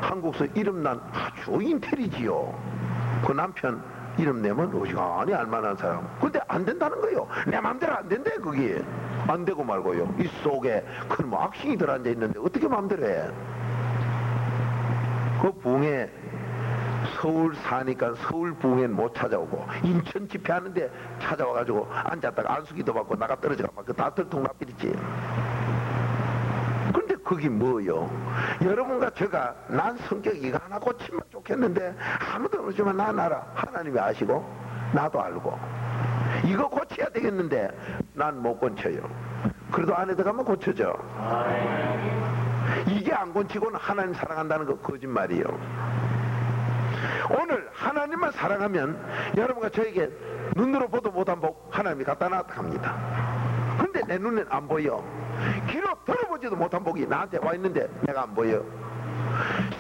한국서 이름난 아주 인텔이지요. 그 남편 이름 내면 어지간히 알만한 사람. 근데 안 된다는 거요. 내 마음대로 안 된대 그게. 안 되고 말고요. 이 속에 큰 뭐 악신이 들어앉아 있는데 어떻게 마음대로 해. 그 부흥회 서울 사니까 서울 부흥회는 못 찾아오고 인천 집회하는데 찾아와가지고 앉았다가 안수기도 받고 나가 떨어져가 막 그 다털통 나삐리지. 근데 그게 뭐요? 여러분과 제가 난 성격이 이거 하나 고치면 좋겠는데 아무도 모르지만 난 알아. 하나님이 아시고 나도 알고 이거 고쳐야 되겠는데 난 못 고쳐요. 그래도 안에 들어가면 고쳐져. 이게 안 고치고는 하나님 사랑한다는 거 거짓말이에요. 오늘 하나님만 사랑하면 여러분과 저에게 눈으로 보도 못한 복 하나님이 갖다 놨다 합니다. 근데 내 눈엔 안 보여. 귀로 들어보지도 못한 복이 나한테 와 있는데 내가 안 보여.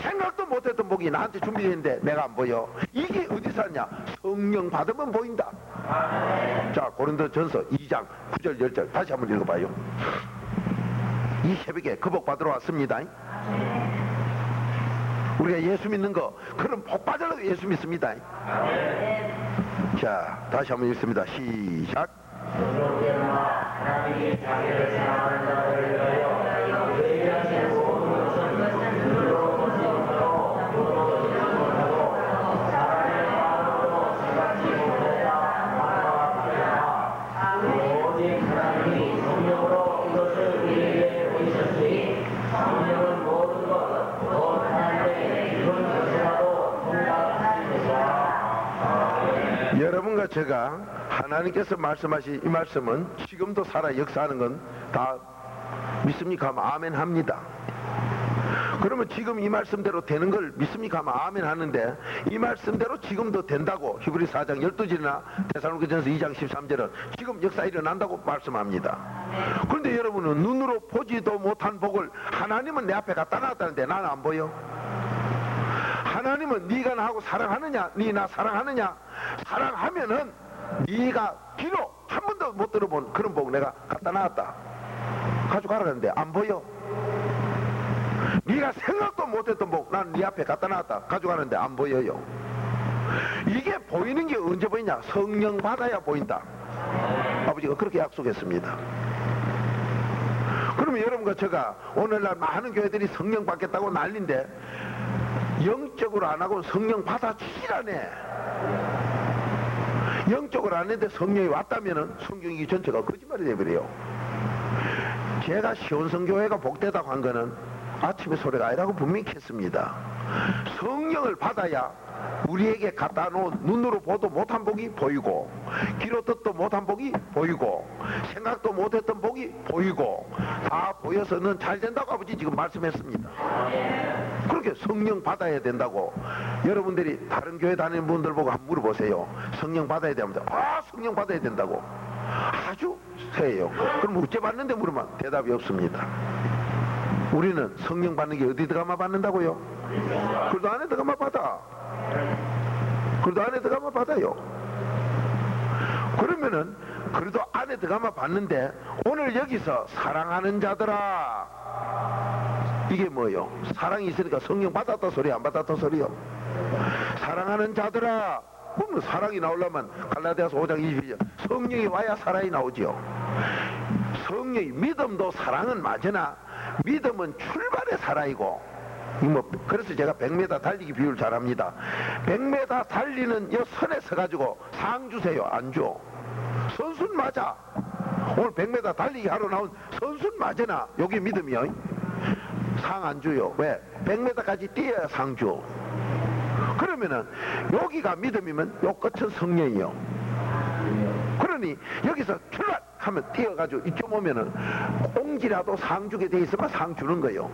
생각도 못했던 복이 나한테 준비되어 있는데 내가 안 보여. 이게 어디서 왔냐? 성령 받으면 보인다. 자, 고린도전서 2장 9절 10절 다시 한번 읽어봐요. 이 새벽에 그 복 받으러 왔습니다. 우리가 예수 믿는 거 그런 복 받으려고 예수 믿습니다. 자, 다시 한번 읽습니다. 시작. 여러분과 제가 하나님께서 말씀하신 이 말씀은 지금도 살아 역사하는 건 다 믿습니까? 하면 아멘 합니다. 그러면 지금 이 말씀대로 되는 걸 믿습니까? 하면 아멘 하는데, 이 말씀대로 지금도 된다고 히브리 4장 12절이나 데살로니가전서 2장 13절은 지금 역사 일어난다고 말씀합니다. 그런데 여러분은 눈으로 보지도 못한 복을 하나님은 내 앞에 갖다 놨다는데 나는 안 보여. 하나님은 네가 나하고 사랑하느냐, 네 나 사랑하느냐, 사랑하면은 네가 귀로 한 번도 못 들어본 그런 복 내가 갖다 놨다 가져가라는데 안 보여. 네가 생각도 못했던 복 난 네 앞에 갖다 놨다 가져가는데 안 보여요. 이게 보이는 게 언제 보이냐? 성령 받아야 보인다. 아버지가 그렇게 약속했습니다. 그러면 여러분과 제가 오늘날 많은 교회들이 성령 받겠다고 난리인데 영적으로 안 하고 성령 받아주시라네. 영적으로 안 했는데 성령이 왔다면은 성경이 전체가 거짓말이 되어버려요. 제가 시온성교회가 복되다고 한 거는 아침의 소리가 아니라고 분명히 했습니다. 성령을 받아야 우리에게 갖다 놓은 눈으로 보도 못한 복이 보이고, 귀로 듣도 못한 복이 보이고, 생각도 못했던 복이 보이고, 다 보여서는 잘 된다고 아버지 지금 말씀했습니다. 그렇게 성령 받아야 된다고. 여러분들이 다른 교회 다니는 분들 보고 한번 물어보세요. 성령 받아야 됩니다. 아, 성령 받아야 된다고. 아주 세요. 그럼 어째 받는데 물으면 대답이 없습니다. 우리는 성령 받는 게 어디 들어가면 받는다고요? 그래도 안에 들어가면 받아. 그래도 안에 들어가면 받아요. 그러면은 그래도 안에 들어가면 받는데 오늘 여기서 사랑하는 자들아, 이게 뭐요? 사랑이 있으니까 성령 받았다 소리 안 받았다 소리요? 사랑하는 자들아, 그러면 사랑이 나오려면 갈라디아서 5장 22절 성령이 와야 사랑이 나오지요. 성령이, 믿음도 사랑은 맞으나 믿음은 출발의 사랑이고, 그래서 제가 100m 달리기 비유를 잘합니다. 100m 달리는 여 선에 서가지고 상 주세요. 안 줘. 선수는 맞아. 오늘 100m 달리기 하러 나온 선수는 맞으나 여기 믿음이요. 상 안 줘요. 왜? 100m까지 뛰어야 상 줘. 그러면은 여기가 믿음이면 요 끝은 성령이요. 그러니 여기서 출발하면 뛰어가지고 이쪽 오면은 꽁지라도 상 주게 돼 있으면 상 주는 거예요.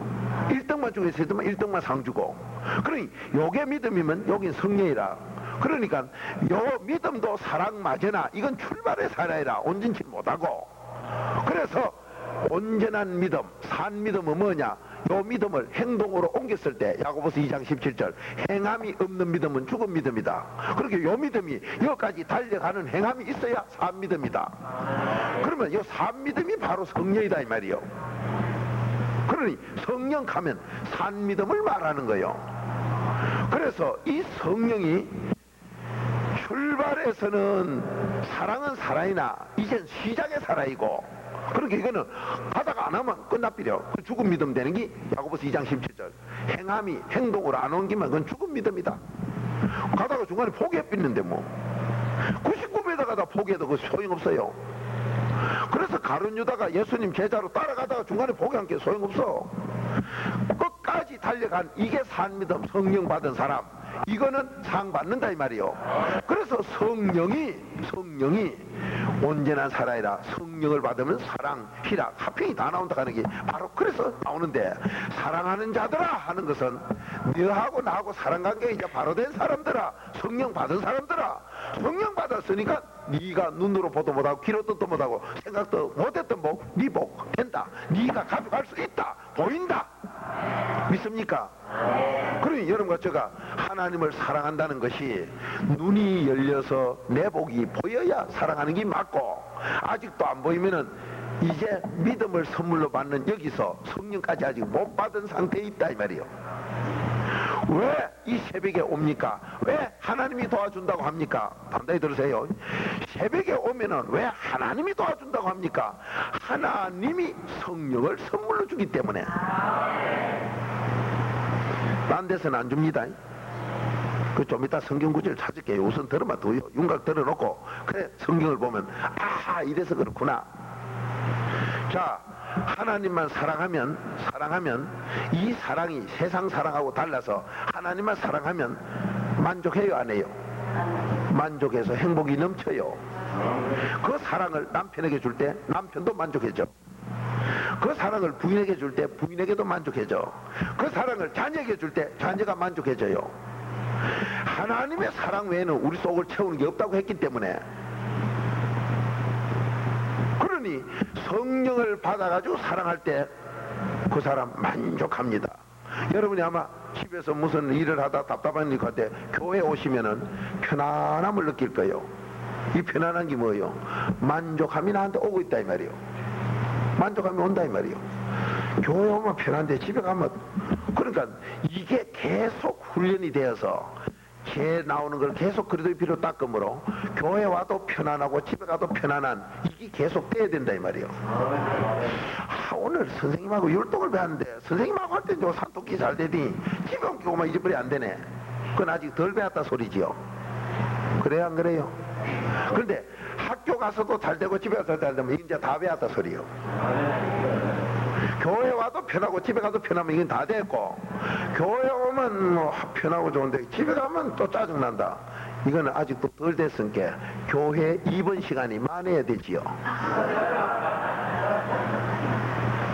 1등만 주게 돼 있으면 1등만 상 주고. 그러니 요게 믿음이면 여긴 성령이라. 그러니까 요 믿음도 사랑 맞으나 이건 출발의 사랑이라 온전치 못하고. 그래서 온전한 믿음, 산 믿음은 뭐냐? 요 믿음을 행동으로 옮겼을 때 야고보서 2장 17절 행함이 없는 믿음은 죽은 믿음이다. 그렇게 요 믿음이 여기까지 달려가는 행함이 있어야 산 믿음이다. 그러면 요 산 믿음이 바로 성령이다 이 말이요. 그러니 성령 하면 산 믿음을 말하는 거예요. 그래서 이 성령이 출발에서는 사랑은 사랑이나 이젠 시작의 사랑이고, 그렇게 이거는 가다가 안 하면 끝나버려. 죽은 믿음 되는 게 야고보서 2장 17절 행함이 행동으로 안 옮기면 그건 죽은 믿음이다. 가다가 중간에 포기해버리는데 뭐 99m 가다 포기해도 그 소용없어요. 그래서 가룟 유다가 예수님 제자로 따라가다가 중간에 포기한 게 소용없어. 끝까지 달려간 이게 산 믿음, 성령 받은 사람, 이거는 상 받는다 이 말이요. 그래서 성령이 온전한 사랑이라, 성령을 받으면 사랑, 희락, 화평이 다 나온다 하는 게 바로 그래서 나오는데, 사랑하는 자들아 하는 것은 너하고 나하고 사랑관계가 이제 바로 된 사람들아, 성령 받은 사람들아. 성령 받았으니까 네가 눈으로 보도 못하고 귀로 듣도 못하고 생각도 못했던 복, 네 복 된다. 네가 가져갈 수 있다. 보인다. 믿습니까? 그러니 여러분과 제가 하나님을 사랑한다는 것이 눈이 열려서 내 복이 보여야 사랑하는 게 맞고, 아직도 안 보이면은 이제 믿음을 선물로 받는 여기서 성령까지 아직 못 받은 상태에 있다 이 말이에요. 왜 이 새벽에 옵니까? 왜 하나님이 도와준다고 합니까? 단단히 들으세요. 새벽에 오면은 왜 하나님이 도와준다고 합니까? 하나님이 성령을 선물로 주기 때문에. 딴 데서는 안 줍니다. 그 좀 이따 성경 구절 찾을게요. 우선 들으면 더요. 윤곽 들어놓고 그래 성경을 보면 아, 이래서 그렇구나. 자, 하나님만 사랑하면 이 사랑이 세상 사랑하고 달라서 하나님만 사랑하면 만족해요 안 해요? 만족해서 행복이 넘쳐요. 그 사랑을 남편에게 줄 때 남편도 만족해져. 그 사랑을 부인에게 줄 때 부인에게도 만족해져. 그 사랑을 자녀에게 줄 때 자녀가 만족해져요. 하나님의 사랑 외에는 우리 속을 채우는 게 없다고 했기 때문에, 그러니 성령을 받아가지고 사랑할 때 그 사람 만족합니다. 여러분이 아마 집에서 무슨 일을 하다 답답한 일 할 때 교회에 오시면은 편안함을 느낄 거예요. 이 편안한 게 뭐예요? 만족함이 나한테 오고 있다 이 말이에요. 만족함이 온다 이 말이에요. 교회 오면 편한데 집에 가면, 그러니까 이게 계속 훈련이 되어서 개 나오는 걸 계속 그래도 필요 닦음으로 교회 와도 편안하고 집에 가도 편안한, 이게 계속 돼야 된다 이 말이에요. 오늘 선생님하고 율동을 배웠는데 선생님하고 할 때는 산토끼 잘 되니 집에 옮기고만 잊어버리 안 되네. 그건 아직 덜 배웠다 소리지요. 그래요 안 그래요? 그런데 학교 가서도 잘 되고 집에 가서도 잘 되면 이제 다 배웠다 소리요. 교회 와도 편하고 집에 가도 편하면 이건 다 됐고, 교회 오면 뭐 편하고 좋은데 집에 가면 또 짜증난다, 이거는 아직도 덜 됐으니까 교회 입원 시간이 많아야 되지요.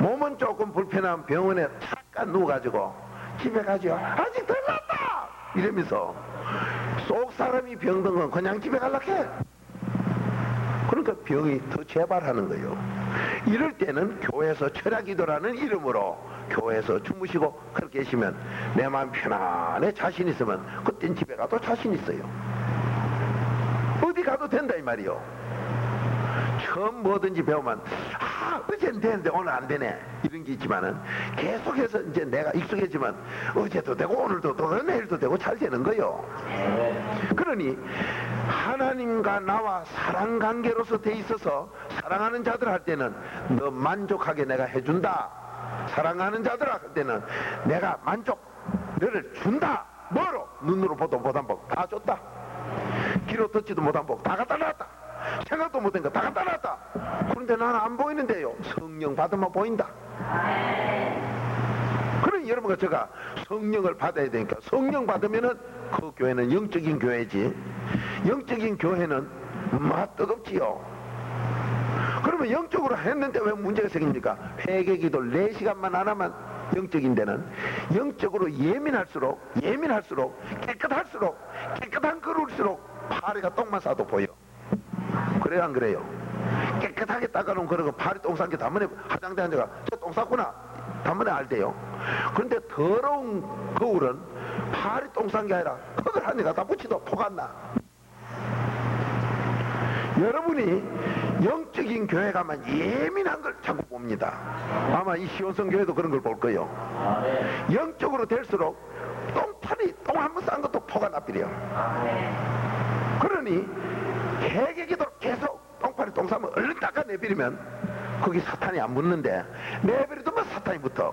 몸은 조금 불편한 병원에 잠깐 누워가지고 집에 가죠. 아직 덜 났다 이러면서 속 사람이 병든 건 그냥 집에 갈라고 해. 그러니까 병이 더 재발하는 거예요. 이럴 때는 교회에서 철야기도라는 이름으로 교회에서 주무시고 그렇게 계시면 내 마음 편안해 자신 있으면 그땐 집에 가도 자신 있어요. 어디 가도 된다 이 말이요. 처음 뭐든지 배우면 어제는 되는데 오늘 안 되네 이런 게 있지만은 계속해서 이제 내가 익숙해지면 어제도 되고 오늘도 되고 내일도 되고 잘 되는 거요. 그러니 하나님과 나와 사랑 관계로서 돼 있어서 사랑하는 자들 할 때는 너 만족하게 내가 해준다. 사랑하는 자들 할 때는 내가 만족 너를 준다. 뭐로? 눈으로 보도 못한 복 다 줬다. 귀로 듣지도 못한 복 다 갖다 놨다. 생각도 못한 거 다 갖다 놨다. 그런데 나는 안 보이는데요. 성령 받으면 보인다. 그러니 여러분과 제가 성령을 받아야 되니까, 성령 받으면은 그 교회는 영적인 교회지. 영적인 교회는 뜨겁지요. 그러면 영적으로 했는데 왜 문제가 생깁니까? 회개기도 4시간만 안 하면 영적인 데는 영적으로 예민할수록 깨끗할수록 깨끗한 그릇일수록 파리가 똥만 싸도 보여. 그래요 안 그래요? 깨끗하게 닦아놓은 그릇은 파리 똥 싼 게 단번에 화장대 앉아가 저 똥 쌌구나 단번에 알대요. 그런데 더러운 거울은 파리 똥 싼 게 아니라 흙을 한 대가 다 붙이도 포가 안 나. 여러분이 영적인 교회 가면 예민한 걸 자꾸 봅니다. 아마 이 시온성 교회도 그런 걸 볼 거예요. 영적으로 될수록 똥파리 똥 한 번 싼 것도 포가 나버려. 그러니 회개기도 계속 똥파리 똥 싸면 얼른 닦아내버리면 거기 사탄이 안 붙는데 내버려두면 사탄이 붙어.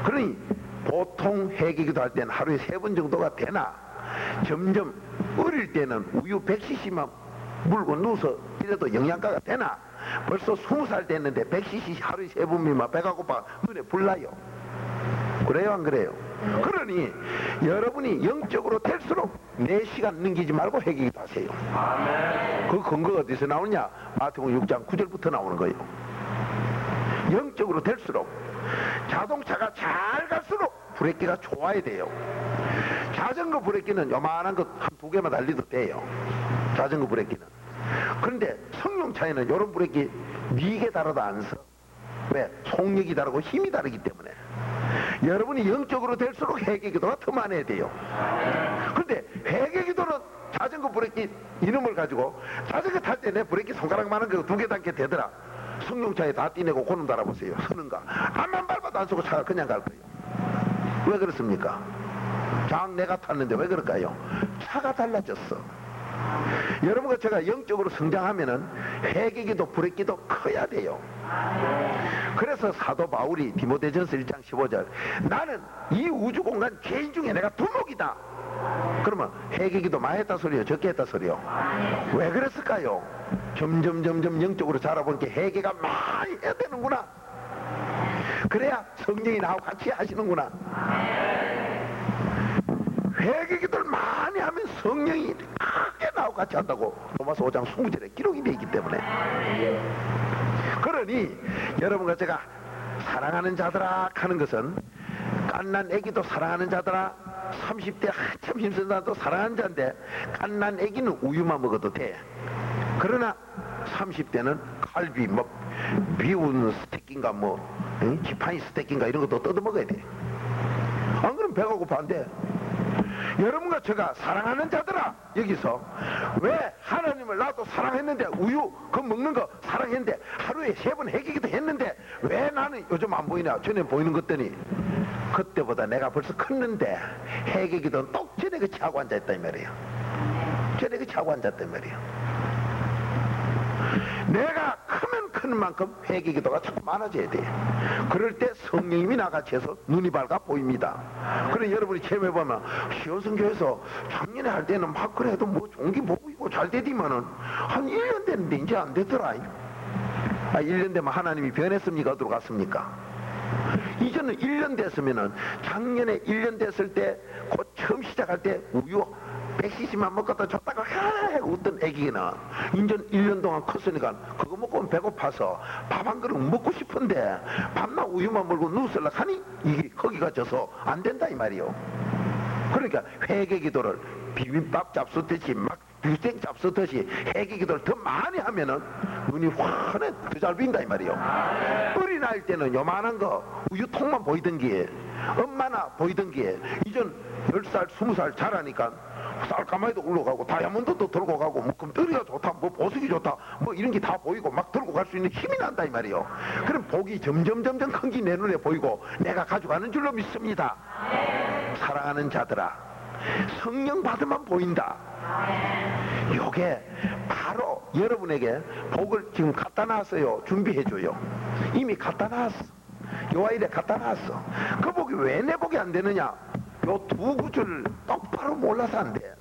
그러니 보통 회개기도 할 때는 하루에 3번 정도가 되나, 점점 어릴 때는 우유 100cc만 물고 누워서 이래도 영양가가 되나, 벌써 20살 됐는데 100cc 하루에 3번이면 배가 고파 눈에 불나요. 그래요 안 그래요? 그러니 여러분이 영적으로 될수록 4시간 넘기지 말고 회개기도 하세요. 그 근거가 어디서 나오냐? 마태복음 6장 9절부터 나오는 거예요. 영적으로 될수록 자동차가 잘 갈수록 브레이크가 좋아야 돼요. 자전거 브레이크는 요만한 거 한 2개만 달리도 돼요. 자전거 브레이크는. 그런데 성령차에는 이런 브레이크 4개 달아도 안 서. 왜? 속력이 다르고 힘이 다르기 때문에. 여러분이 영적으로 될수록 회개기도가 더 많아야 돼요. 그런데 회개기도는 자전거 브레이크 이놈을 가지고 자전거 탈 때 내 브레이크 손가락만한 거 2개 단계 되더라. 성령차에 다 띄내고 고놈 달아보세요. 서는가? 암만 밟아도 안 서고 차가 그냥 갈 거예요. 왜 그렇습니까? 장 내가 탔는데 왜 그럴까요? 차가 달라졌어. 여러분과 제가 영적으로 성장하면은 회개기도 브레이크도 커야 돼요. 그래서 사도 바울이 디모데전서 1장 15절 나는 이 우주공간 개인 중에 내가 두목이다. 그러면 회개기도 많이 했다 소리요? 적게 했다 소리요? 왜 그랬을까요? 점점 영적으로 자라보니까 회개가 많이 해야 되는구나. 그래야 성령이 나하고 같이 하시는구나. 회개기도를 많이 하면 성령이 크게 나하고 같이 한다고 로마서 5장 20절에 기록이 되어 있기 때문에. 그러니 여러분과 제가 사랑하는 자들아 하는 것은 갓난 애기도 사랑하는 자들아, 30대 한참 힘쓴 사람도 사랑하는 자인데 갓난 애기는 우유만 먹어도 돼. 그러나 30대는 갈비 뭐 미운 스테이크인가 뭐 지팡이 스테이크인가 이런 것도 뜯어 먹어야 돼. 안 그러면 배가 고파한데. 여러분과 제가 사랑하는 자들아, 여기서 왜 하나님을 나도 사랑했는데 우유 그거 먹는 거 사랑했는데 하루에 3번 해기기도 했는데 왜 나는 요즘 안 보이냐? 전에 보이는 것더니 그때보다 내가 벌써 컸는데 해기기도 똑 전에 그 차고 앉아있다 이 말이에요. 전에 그 차고 앉았단 말이에요. 내가 크면 크는 만큼 회개기도가 자꾸 많아져야 돼. 그럴 때 성령님이 나같이 해서 눈이 밝아 보입니다. 그래 여러분이 체험해보면 시원성교에서 작년에 할 때는 막 그래도 뭐 종기 보이고 잘 되디만은 한 1년 됐는데 이제 안 되더라. 1년 되면 하나님이 변했습니까? 어디로 갔습니까? 이제는 1년 됐으면은 작년에 1년 됐을 때 곧 처음 시작할 때 우유 100cc만 먹었다 줬다가 웃던 애기는 인전 1년 동안 컸으니까 그거 먹고 배고파서 밥 한 그릇 먹고 싶은데 밤낮 우유만 먹고 누웠을라 하니 이게 거기가 져서 안 된다 이 말이요. 그러니까 회개기도를 비빔밥 잡수듯이 막 뷰생 잡수듯이 회개기도를 더 많이 하면은 눈이 환해 더 잘 보인다 이 말이요. 어린아이일 때는 요만한 거 우유통만 보이던 게 엄마나 보이던 게 이전 10살 20살 자라니까 쌀가마이도 올라가고 다이아몬드도 들고 가고 뭐 금덩이가 좋다 뭐 보석이 좋다 뭐 이런 게 다 보이고 막 들고 갈 수 있는 힘이 난다 이 말이요. 그럼 복이 점점 큰 게 내 눈에 보이고 내가 가져가는 줄로 믿습니다. 사랑하는 자들아, 성령 받으면 보인다. 요게 바로 여러분에게 복을 지금 갖다 놨어요. 준비해줘요. 이미 갖다 놨어. 요아일에 갖다 놨어. 그 복이 왜 내 복이 안 되느냐? 요 두 구절을 똑바로 몰라서 안 돼.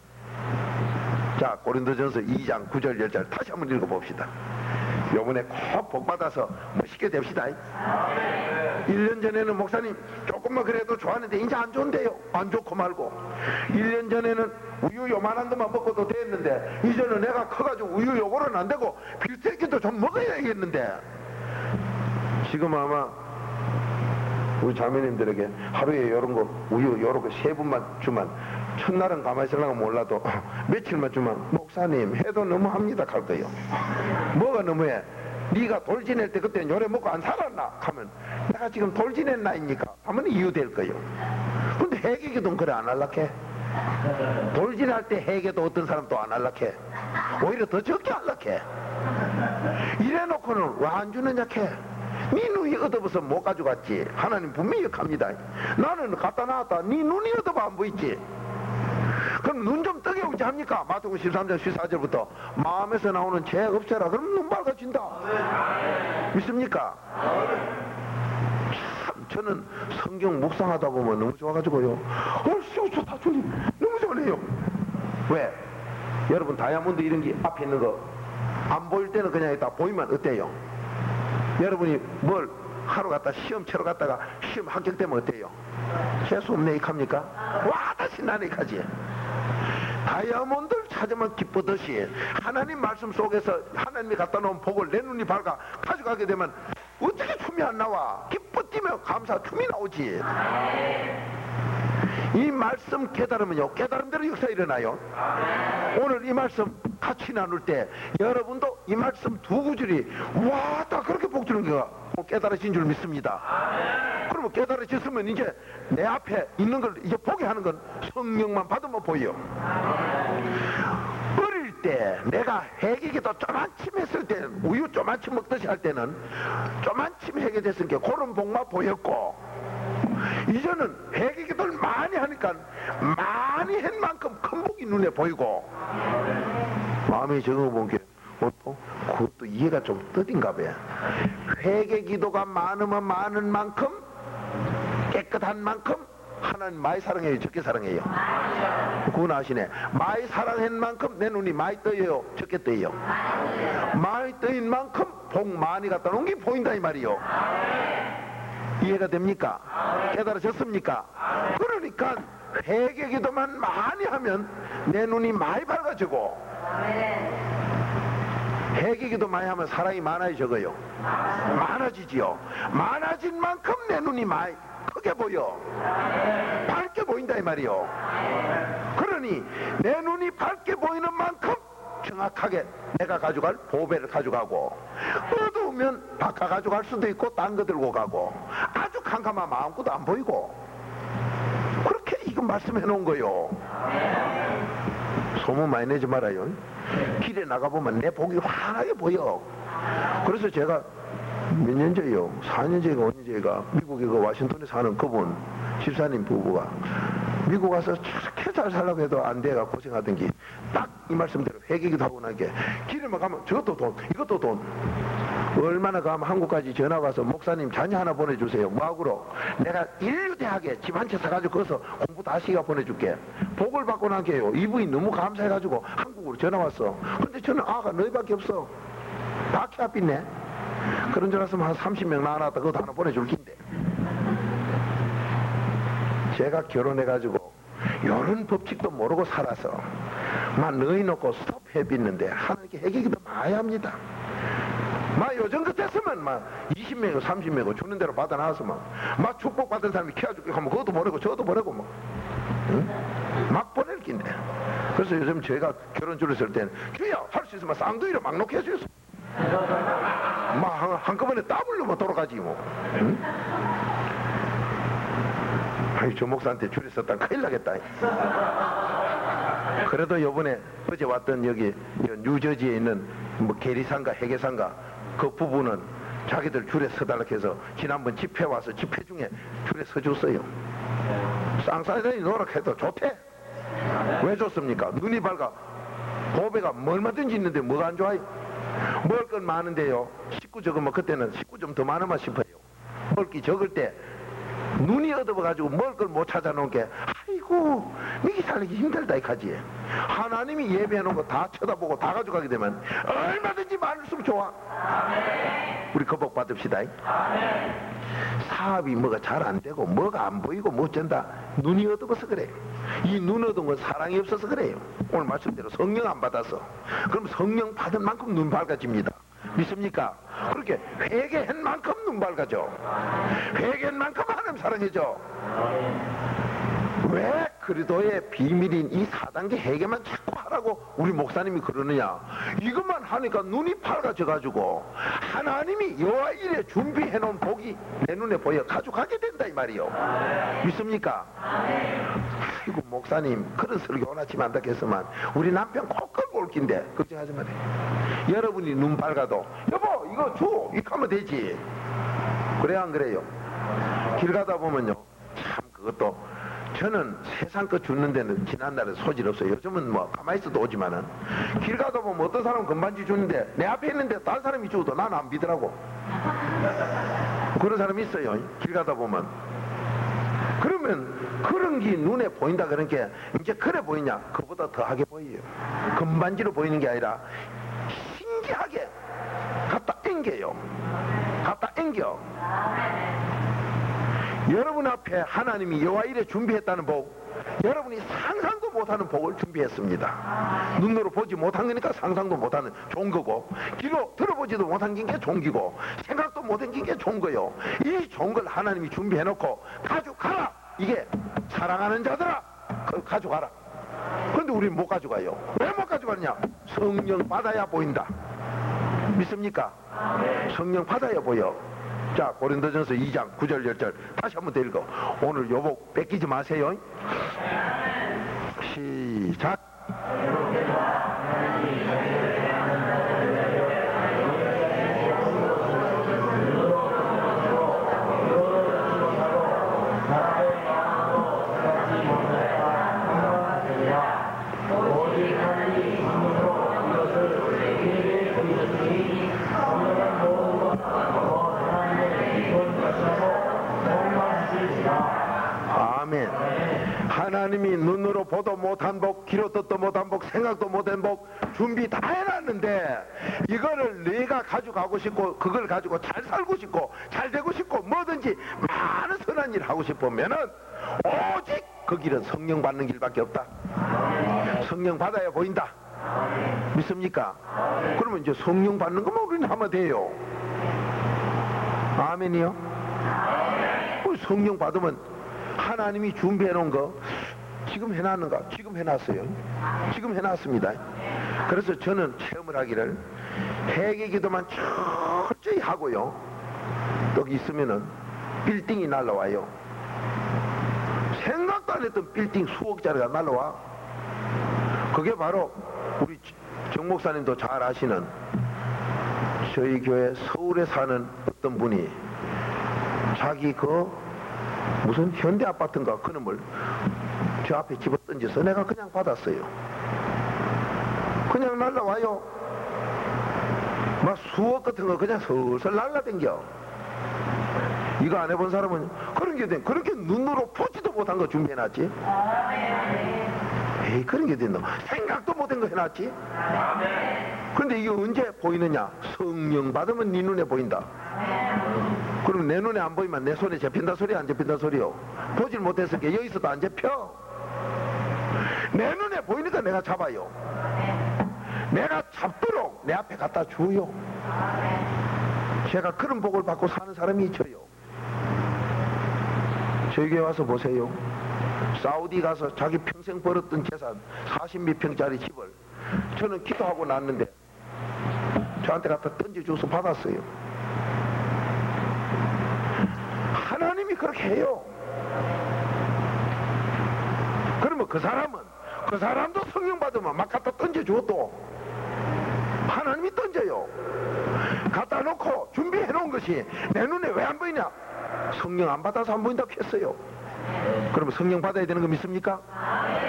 자, 고린도전서 2장 9절 10절 다시 한번 읽어봅시다. 요번에 꼭 복받아서 멋있게 됩시다. 1년 전에는 목사님 조금만 그래도 좋았는데 이제 안 좋은데요. 안 좋고 말고 1년 전에는 우유 요만한 것만 먹어도 됐는데 이제는 내가 커가지고 우유 요거는 안 되고 비스테이크도 좀 먹어야겠는데 지금 아마 우리 자매님들에게 하루에 요런 거 우유 요런 거 3분만 주면 첫날은 가만히 있으려고 몰라도 며칠만 주면 목사님 해도 너무합니다 할 거예요. 뭐가 너무해? 네가 돌 지낼 때 그때는 요래 먹고 안 살았나? 하면 내가 지금 돌 지낸 나이니까 하면 이유 될 거예요. 근데 해계기도는 그래 안 할락해? 돌 지낼 때 해계도 어떤 사람도 안 할락해? 오히려 더 적게 할락해. 이래놓고는 왜 안 주느냐 캐? 네 눈이 어두워서 못 가져갔지. 하나님 분명히 합니다. 나는 갖다 놨다. 네 눈이 어두워 안 보이지. 그럼 눈 좀 뜨게 오지 합니까? 마태복음 13장 14절부터 마음에서 나오는 죄 없애라. 그럼 눈 밝아진다. 믿습니까? 참 저는 성경 묵상하다 보면 너무 좋아가지고요. 좋다 주님 너무 좋네요. 왜? 여러분 다이아몬드 이런 게 앞에 있는 거 안 보일 때는 그냥 있다 보이면 어때요? 여러분이 뭘 하러 갔다 시험 치러 갔다가 시험 합격되면 어때요? 재수 없네 이합니까? 와 다시 나네 가지. 다이아몬드를 찾으면 기쁘듯이 하나님 말씀 속에서 하나님이 갖다 놓은 복을 내 눈이 밝아 가져가게 되면 어떻게 춤이 안 나와? 기뻐 뛰며 감사 춤이 나오지. 이 말씀 깨달으면요 깨달음대로 역사 일어나요. 오늘 이 말씀 같이 나눌 때 여러분도 이 말씀 두 구절이 와 다 그렇게 복 주는 거가 깨달으신 줄 믿습니다. 그러면 깨달으셨으면 이제 내 앞에 있는 걸 이제 보게 하는 건 성령만 받으면 보여. 어릴 때 내가 회개기도 쪼만침 했을 때 우유 쪼만침 먹듯이 할 때는 쪼만침 회개 됐으니까 그런 복만 보였고 이제는 회개기도를 많이 하니까 많이 한 만큼 큰 복이 눈에 보이고 마음에 적어본 게 그것도 이해가 좀 뜨딘가 봐요. 회개기도가 많으면 많은 만큼 깨끗한 만큼 하나님 많이 사랑해요 적게 사랑해요? 그건 아시네. 많이 사랑한 만큼 내 눈이 많이 떠요 적게 떠요? 많이 떠인 만큼 복 많이 갖다 놓은 게 보인다 이 말이요. 이해가 됩니까? 깨달으셨습니까? 그러니까 회개 기도만 많이 하면 내 눈이 많이 밝아지고, 회개 기도 많이 하면 사랑이 많아요, 적어요? 많아지지요. 많아진 만큼 내 눈이 많이 크게 보여. 밝게 보인다 이 말이요. 그러니 내 눈이 밝게 보이는 만큼 정확하게 내가 가져갈 보배를 가져가고, 어두우면 바꿔 가져갈 수도 있고 딴 거 들고 가고, 아주 캄캄한 마음껏 안 보이고, 그렇게 이거 말씀해 놓은 거요. 소문 많이 내지 말아요. 길에 나가보면 내 복이 환하게 보여. 그래서 제가 몇 년 전에요, 4년 전인가 5년 전인가 미국에 그 와싱턴에 사는 그분 집사님 부부가 미국 와서 저렇게 잘 살라고 해도 안 돼가 고생하던 게 딱 이 말씀대로 회개기도 하고 나게 길에만 가면 저것도 돈 이것도 돈, 얼마나 가면 한국까지 전화 와서 목사님 자녀 하나 보내주세요. 뭐하고로? 내가 인류대학에 집 한 채 사가지고 거기서 공부 다시 가 보내줄게. 복을 받고 나게요. 이분이 너무 감사해가지고 한국으로 전화 왔어. 근데 저는 아가 너희밖에 없어. 다 키 앞 있네. 그런 줄 알았으면 한 30명 나와놨다 그것도 하나 보내줄 긴데. 제가 결혼해가지고 이런 법칙도 모르고 살아서 막 너희 놓고 스톱해 빚는데 하나님께 회개기도 많이 합니다. 막 요즘 같았으면 막 20명이고 30명이고 주는 대로 받아 나와서 막 축복받은 사람이 키워줄게 하면 그것도 보내고 저것도 보내고 막, 응? 막 보낼 긴데. 그래서 요즘 제가 결혼 줄을 쓸 때는 주여 할 수 있으면 쌍둥이로 막 놓게 해주세요. 막 한꺼번에 더블로만 돌아가지 뭐. 응? 아이 저 목사한테 줄에 썼다 큰일 나겠다. 그래도 요번에 어제 왔던 여기 뉴저지에 있는 뭐 계리산가 해계산가 그 부부는 자기들 줄에 서달라 해서 지난번 집회 와서 집회 중에 줄에 서줬어요. 쌍쌍이들이 노력해도 좋대. 왜 좋습니까? 눈이 밝아. 보배가 얼마든지 있는데 뭐가 안 좋아요? 먹을 건 많은데요, 식구 적으면 그때는 식구 좀 더 많으면 싶어요. 먹을 게 적을 때 눈이 어두워가지고 먹을 걸 못 찾아놓은 게 아이고 미기 살기 힘들다 이까지. 하나님이 예배해놓은 거 다 쳐다보고 다 가져가게 되면 얼마든지 많을수록 좋아. 우리 그 복 받읍시다. 사업이 뭐가 잘 안 되고 뭐가 안 보이고 못 된다, 눈이 어두워서 그래. 이 눈 어두운 건 사랑이 없어서 그래요. 오늘 말씀대로 성령 안 받아서. 그럼 성령 받은 만큼 눈 밝아집니다. 믿습니까? 그렇게 회개한 만큼 눈 밝아져. 회개한 만큼 하나님 사랑해줘. 왜 그리도의 비밀인 이 4단계 회개만 자꾸 하라고 우리 목사님이 그러느냐? 이것만 하니까 눈이 밝아져가지고 하나님이 여호와 일에 준비해놓은 복이 내 눈에 보여 가져가게 된다 이 말이요. 믿습니까? 아이고 목사님 그런 설교 원하지만 안다고 했으면 우리 남편 꼭 끌고 올 긴데 걱정하지 마세요. 여러분이 눈 밝아도 여보 이거 줘 이렇게 하면 되지. 그래 안 그래요? 길 가다 보면요, 참 그것도 저는 세상 거 주는 데는 지난날에 소질 없어요. 요즘은 뭐 가만히 있어도 오지만은 길 가다 보면 어떤 사람은 금반지 주는데 내 앞에 있는데 다른 사람이 주고도 나는 안 믿더라고. 그런 사람이 있어요. 길 가다 보면. 그러면 그런 게 눈에 보인다 그런 게 이제 그래 보이냐? 그보다 더하게 보여요. 금반지로 보이는 게 아니라 신기하게 갖다 앵겨요. 갖다 앵겨. 여러분 앞에 하나님이 여호와 일에 준비했다는 복, 여러분이 상상도 못하는 복을 준비했습니다. 눈으로 보지 못한 거니까 상상도 못하는 좋은 거고, 귀로 들어보지도 못한 게 좋은 기고, 생각도 못한 게 좋은 거요. 이 좋은 걸 하나님이 준비해놓고 가져가라. 이게 사랑하는 자들아 그걸 가져가라. 그런데 우리는 못 가져가요. 왜 못 가져가느냐? 성령 받아야 보인다. 믿습니까? 성령 받아야 보여. 자, 고린도전서 2장 9절 10절 다시 한번 더 읽어. 오늘 요복 뺏기지 마세요. 시작. 아멘. 하나님이 눈으로 보도 못한 복, 귀로 듣도 못한 복, 생각도 못한 복 준비 다 해놨는데 이거를 내가 가져가고 싶고 그걸 가지고 잘 살고 싶고 잘 되고 싶고 뭐든지 많은 선한 일 하고 싶으면은 오직 그 길은 성령 받는 길밖에 없다. 성령 받아야 보인다. 믿습니까? 그러면 이제 성령 받는 것만 우리는 하면 돼요. 아멘이요? 성령 받으면 하나님이 준비해 놓은 거 지금 해놨는가? 지금 해놨어요. 지금 해놨습니다. 그래서 저는 체험을 하기를 회개 기도만 철저히 하고요. 여기 있으면은 빌딩이 날라와요. 생각도 안 했던 빌딩 수억짜리가 날라와. 그게 바로 우리 정 목사님도 잘 아시는 저희 교회 서울에 사는 어떤 분이 자기 그 무슨 현대 아파트인가 그놈을 저 앞에 집어 던져서 내가 그냥 받았어요. 그냥 날라와요. 막 수억 같은 거 그냥 슬슬 날라댕겨. 이거 안 해본 사람은 그렇게 눈으로 보지도 못한 거 준비해놨지. 에이, 그런 게 됐노. 생각도 못한 거 해놨지. 그런데 이게 언제 보이느냐? 성령 받으면 네 눈에 보인다. 그럼 내 눈에 안 보이면 내 손에 잡힌다 소리 안 잡힌다 소리요? 보질 못했으니까 여기서도 안 잡혀. 내 눈에 보이니까 내가 잡아요. 내가 잡도록 내 앞에 갖다 줘요. 제가 그런 복을 받고 사는 사람이 있어요. 저희 교회 와서 보세요. 사우디 가서 자기 평생 벌었던 재산 40몇 평짜리 집을 저는 기도하고 났는데 저한테 갖다 던져줘서 받았어요. 하나님이 그렇게 해요. 그러면 그 사람도 성령 받으면 막 갖다 던져줘도 하나님이 던져요. 갖다 놓고 준비해 놓은 것이 내 눈에 왜 안 보이냐? 성령 안 받아서 안 보인다고 했어요. 그러면 성령 받아야 되는 거 믿습니까?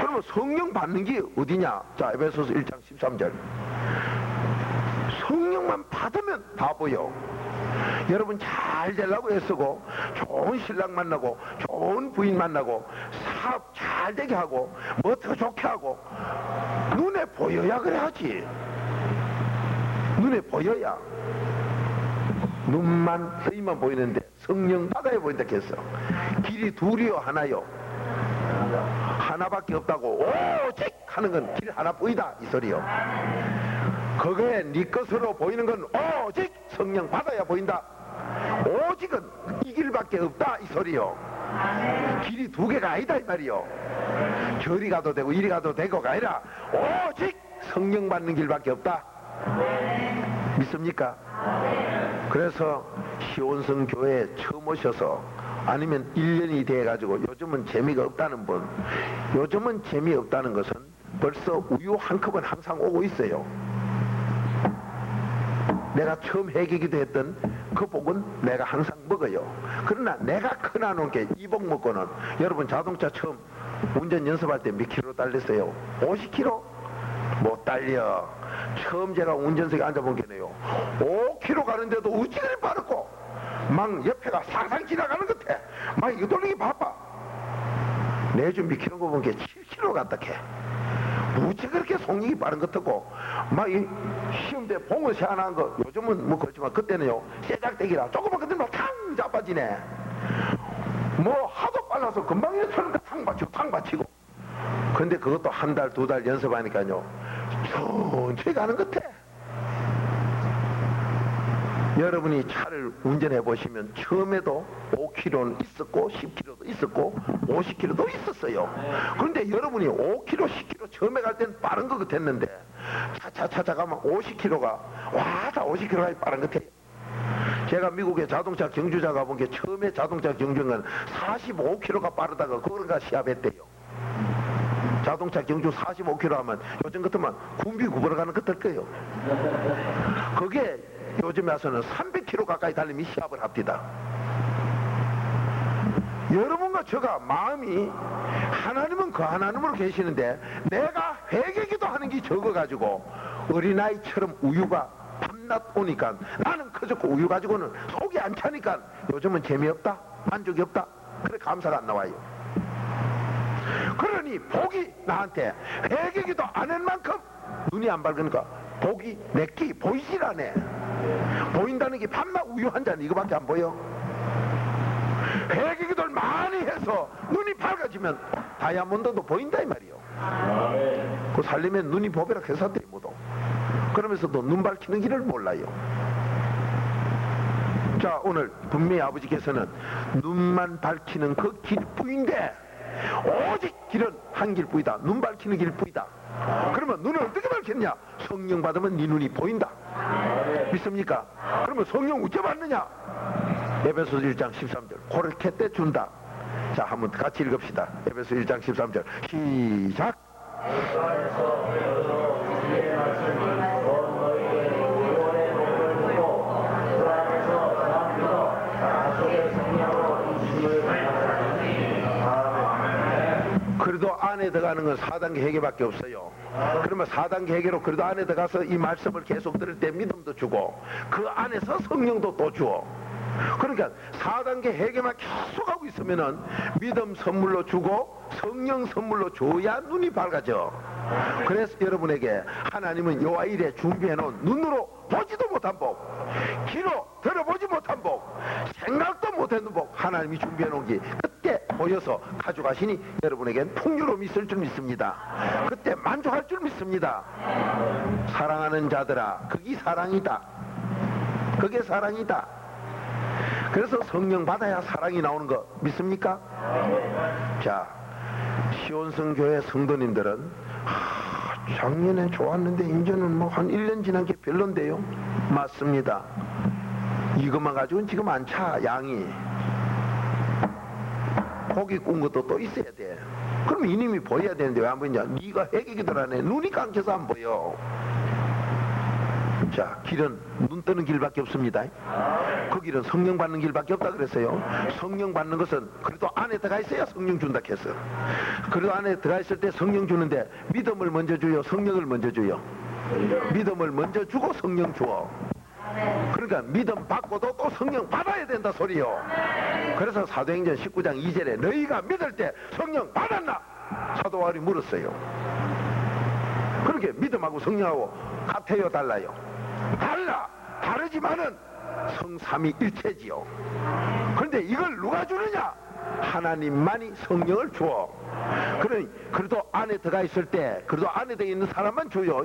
그러면 성령 받는 게 어디냐? 자, 에베소서 1장 13절. 성령만 받으면 다 보여. 여러분 잘 되려고 애쓰고 좋은 신랑 만나고 좋은 부인 만나고 사업 잘 되게 하고 뭐 더 좋게 하고 눈에 보여야 그래야지. 눈에 보여야. 눈만 저희만 보이는데 성령 받아야 보인다 했어. 길이 둘이요 하나요? 하나밖에 없다고 오직 하는 건 길 하나뿐이다 이 소리요. 그거에 네 것으로 보이는 건 오직 성령 받아야 보인다. 오직은 이 길밖에 없다 이 소리요. 길이 두 개가 아니다 이 말이요. 저리 가도 되고 이리 가도 되고가 아니라 오직 성령 받는 길밖에 없다. 믿습니까? 그래서 시온성 교회에 처음 오셔서 아니면 1년이 돼가지고 요즘은 재미가 없다는 분, 요즘은 재미없다는 것은 벌써 우유 한 컵은 항상 오고 있어요. 내가 처음 회개기도 했던 그 복은 내가 항상 먹어요. 그러나 내가 커나놓은 게 이 복 먹고는 여러분 자동차 처음 운전 연습할 때 몇 킬로 달렸어요? 50킬로? 못 달려. 처음 제가 운전석에 앉아본 게네요. 5킬로 가는데도 우지그리 빠르고 막 옆에가 상상 지나가는 것 같아. 막 이거 돌리기 바빠. 내 준비 키는 거 보면 게 7킬로 갔다 캐. 무지 그렇게 속력이 빠른 것 같고 막 이 시험대 봉을 세안한 거 요즘은 뭐 그렇지만 그때는요 세작대기라 조금만 건드리면 탕 자빠지네. 뭐 하도 빨라서 금방 이렇게 탕 받치고 근데 그것도 한 달 두 달 연습하니까요 천천히 가는 것 같아. 여러분이 차를 운전해 보시면 처음에도 5km는 있었고 10km도 있었고 50km도 있었어요. 그런데 여러분이 5km 10km 처음에 갈 때는 빠른 것 같았는데 차차차차 가면 50km가 와 다 50km가 빠른 것 같아요. 제가 미국에 자동차 경주자 가본 게 처음에 자동차 경주는 45km가 빠르다가 그런가 시합했대요. 자동차 경주 45km 하면 요즘 같으면 군비 구부러 가는 것 같을 거예요. 그게 요즘에 와서는 300km 가까이 달리면 시합을 합니다. 여러분과 저가 마음이 하나님은 그 하나님으로 계시는데 내가 회개기도 하는 게 적어가지고 어린아이처럼 우유가 밤낮 오니까 나는 커졌고 우유 가지고는 속이 안 차니까 요즘은 재미없다 만족이 없다 그래 감사가 안 나와요. 그러니 복이 나한테 회개기도 안 한 만큼 눈이 안 밝으니까 복이 내끼 보이질 않네. 보인다는 게 밤낮 우유 한 잔 이거밖에 안 보여. 회개기도를 많이 해서 눈이 밝아지면 다이아몬드도 보인다 이 말이요. 그 살림에 눈이 보배라 해서들이 모두. 그러면서도 눈 밝히는 길을 몰라요. 자, 오늘 분명히 아버지께서는 눈만 밝히는 그 길뿐인데 오직 길은 한 길뿐이다. 눈 밝히는 길뿐이다. 그러면 눈을 어떻게 밝혔냐? 성령 받으면 네 눈이 보인다. 믿습니까? 그러면 성령 어째 받느냐? 에베소 1장 13절 그렇게 때 준다. 자, 한번 같이 읽읍시다. 에베소 1장 13절 시작. 그래도 안에 들어가는 건 4단계 회개밖에 없어요. 그러면 4단계 회개로 그래도 안에 들어가서 이 말씀을 계속 들을 때 믿음도 주고 그 안에서 성령도 또 주어. 그러니까 4단계 회개만 계속하고 있으면은 믿음 선물로 주고 성령 선물로 줘야 눈이 밝아져. 그래서 여러분에게 하나님은 여호와 일에 준비해 놓은 눈으로 보지도 못한 복, 귀로 들어보지 못한 복, 생각도 못했는 복 하나님이 준비해 놓은 게 그때 보여서 가져가시니 여러분에겐 풍요로움이 있을 줄 믿습니다. 그때 만족할 줄 믿습니다. 사랑하는 자들아, 그게 사랑이다. 그게 사랑이다. 그래서 성령 받아야 사랑이 나오는 거 믿습니까? 자, 시온성 교회 성도님들은 작년엔 좋았는데 이제는 뭐 한 1년 지난 게 별론데요. 맞습니다. 이것만 가지고는 지금 안 차. 양이 고기 꾼 것도 또 있어야 돼. 그럼 이님이 보여야 되는데 왜 안 보이냐? 네가 회개기도 안 해. 눈이 감겨서 안 보여. 자, 길은 눈 뜨는 길밖에 없습니다. 그 길은 성령 받는 길밖에 없다 그랬어요. 성령 받는 것은 그래도 안에 들어가 있어야 성령 준다 했어. 그래도 안에 들어가 있을 때 성령 주는데 믿음을 먼저 줘요, 성령을 먼저 줘요? 믿음을 먼저 주고 성령 주어. 그러니까 믿음 받고도 또 성령 받아야 된다 소리요. 그래서 사도행전 19장 2절에 너희가 믿을 때 성령 받았나? 사도 바울이 물었어요. 그렇게 믿음하고 성령하고 같아요, 달라요? 달라. 다르지만은 성삼위일체지요. 그런데 이걸 누가 주느냐? 하나님만이 성령을 주어. 그래도 안에 들어가 있을 때 그래도 안에 들어 있는 사람만 줘요.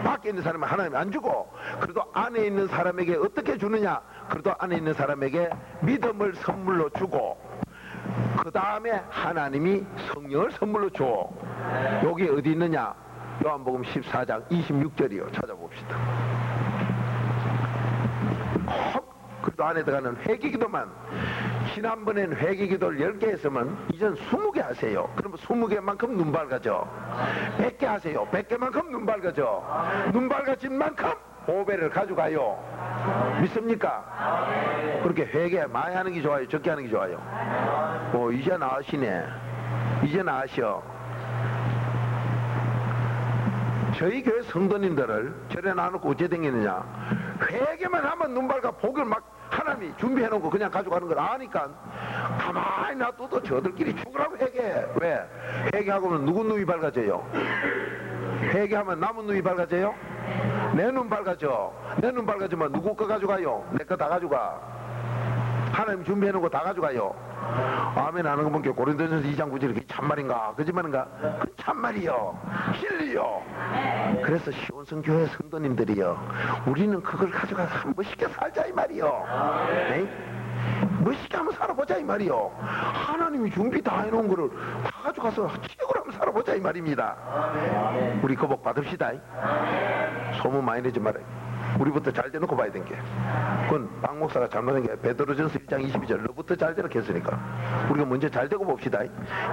밖에 있는 사람은 하나님 안 주고, 그래도 안에 있는 사람에게 어떻게 주느냐? 그래도 안에 있는 사람에게 믿음을 선물로 주고 그 다음에 하나님이 성령을 선물로 줘. 여기 어디 있느냐? 요한복음 14장 26절이요. 찾아봅시다. 그래도 안에 들어가는 회개기도만, 지난번엔 회개기도를 10개 했으면 이젠 20개 하세요. 그러면 20개만큼 눈 밝아져. 100개 하세요. 100개만큼 눈 밝아져. 눈 밝아진 만큼 보배를 가져가요. 믿습니까? 그렇게 회개 많이 하는 게 좋아요, 적게 하는 게 좋아요? 이제 나으시네. 이제 나으셔. 저희 교회 성도님들을 절에 놔놓고 어째 댕기느냐? 회개만 하면 눈 밝아 복을 막 하나님이 준비해놓고 그냥 가져가는 걸 아니까 가만히 놔둬도 저들끼리 죽으라고 회개해. 왜? 회개하고는 누구 눈이 밝아져요? 회개하면 남은 눈이 밝아져요? 내 눈 밝아져. 내 눈 밝아지면 누구 거 가져가요? 내 거 다 가져가. 하나님 준비해놓고 다 가져가요. 아멘 하는 거 보니까 고린도전서 2장 9절이 그게 참말인가 거짓말인가? 그 참말이요. 진리요. 그래서 시온성 교회 성도님들이요, 우리는 그걸 가져가서 한 멋있게 살자 이 말이요. 네? 멋있게 한번 살아보자 이 말이요. 하나님이 준비 다 해놓은 거를 다 가져가서 최고로 한번 살아보자 이 말입니다. 우리 그 복 받읍시다. 소문 많이 내지 말아요. 우리부터 잘 되놓고 봐야 된 게. 그건 박 목사가 잘못한 게 베드로전서 1장 22절 너부터 잘 되라 했으니까 우리가 먼저 잘 되고 봅시다.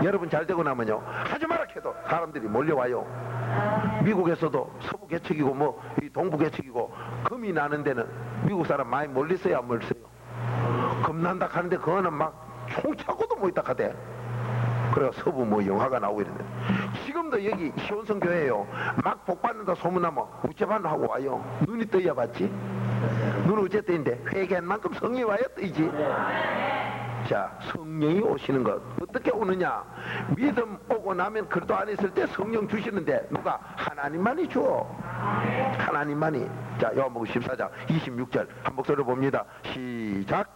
여러분 잘 되고 나면요, 하지 마라 해도 사람들이 몰려와요. 미국에서도 서부 개척이고 뭐 이 동부 개척이고 금이 나는 데는 미국 사람 많이 몰렸어요, 안 몰렸어요? 겁난다 하는데 그거는 막 총 차고도 못 있다 하대. 그래가 서부 뭐 영화가 나오고 이러는데, 지금도 여기 시온성 교회에요, 막 복받는다 소문나면 우째반도 하고 와요. 눈이 떠야 봤지? 눈은 어째 떠인데 회개한 만큼 성령이 와야 떠이지. 자, 성령이 오시는 것 어떻게 오느냐? 믿음 오고 나면 그래도 안 있을 때 성령 주시는데 누가? 하나님만이 줘. 하나님만이. 자, 요한복음 14장 26절 한 목소리로 봅니다. 시작.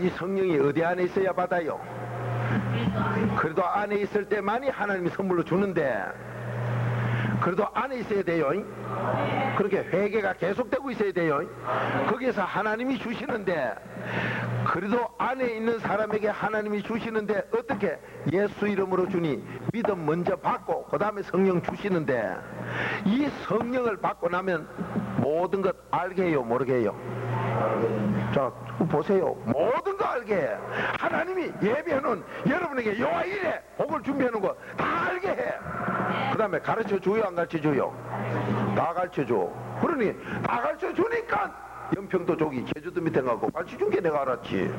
이 성령이 어디 안에 있어야 받아요? 그래도 안에 있을 때만이 하나님이 선물로 주는데, 그래도 안에 있어야 돼요. 그렇게 회개가 계속되고 있어야 돼요. 거기에서 하나님이 주시는데, 그래도 안에 있는 사람에게 하나님이 주시는데 어떻게? 예수 이름으로 주니 믿음 먼저 받고 그 다음에 성령 주시는데, 이 성령을 받고 나면 모든 것 알게 해요, 모르게 해요? 자, 보세요. 모든 거 알게 해. 하나님이 예배하는 여러분에게 여호와 이래 복을 준비하는 거 다 알게 해. 그 다음에 가르쳐 줘요, 안 가르쳐 줘요? 다 가르쳐 줘. 그러니 다 가르쳐 주니까 연평도 저기 제주도 밑에 가고 가르쳐 준 게 내가 알았지.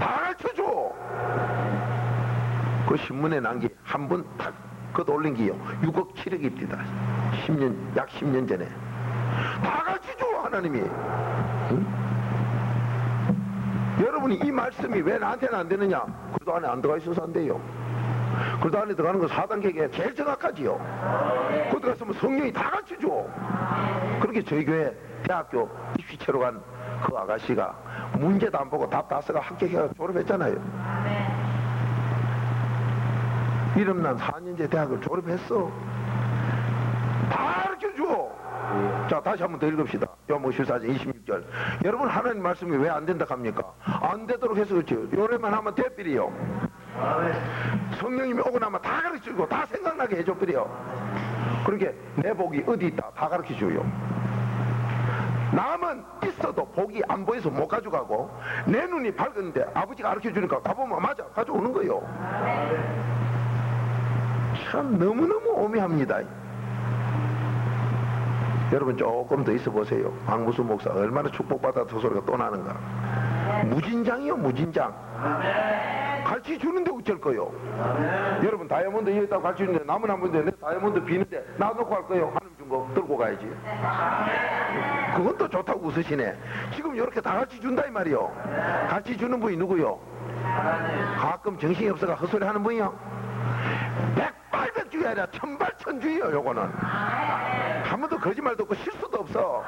다 가르쳐 줘. 그 신문에 난 게 한 번 탁 그것 올린 게요 6억 7억입니다. 10년, 약 10년 전에. 다 가르쳐 줘, 하나님이. 응? 여러분이 이 말씀이 왜 나한테는 안 되느냐? 그래도 안에 안 들어가 있어서 안 돼요. 그래도 안에 들어가는 건 4단계가 제일 정확하지요. 거기 갔으면 성령이 다 가르쳐줘. 그렇게 저희 교회 대학교 입시체로 간 그 아가씨가 문제도 안 보고 답 다 써가 합격해서 졸업했잖아요. 이름난 4년제 대학을 졸업했어. 다 가르쳐줘. 자, 다시 한번 더 읽읍시다. 요한복음 14장 26절. 여러분, 하나님 말씀이 왜 안 된다 합니까? 안 되도록 해서 그렇죠. 요래만 하면 돼버려요. 성령님이 오고 나면 다 가르쳐주고 다 생각나게 해줘버려. 그러니까 내 복이 어디 있다 다 가르쳐줘요. 남은 있어도 복이 안 보여서 못 가져가고, 내 눈이 밝은데 아버지가 가르쳐주니까 가보면 맞아 가져오는 거요. 참 너무너무 오묘합니다. 여러분 조금 더 있어 보세요. 박무수 목사 얼마나 축복받아서 소리가 또 나는가. 무진장이요, 무진장. 가르쳐 주는데 어쩔 거요? 여러분 다이아몬드 여기다 가르쳐 주는데 남은 한 번인데 내 다이아몬드 비는데 놔놓고 갈 거요? 하나님 준 거 들고 가야지. 그건 또 좋다고 웃으시네. 지금 이렇게 다 가르쳐 준다 이 말이요. 가르쳐 주는 분이 누구요? 가끔 정신이 없어가 헛소리 하는 분이요. 백발백주가 아니라 천발천주예요. 요거는 한 번도 거짓말도 없고 실수도 없어.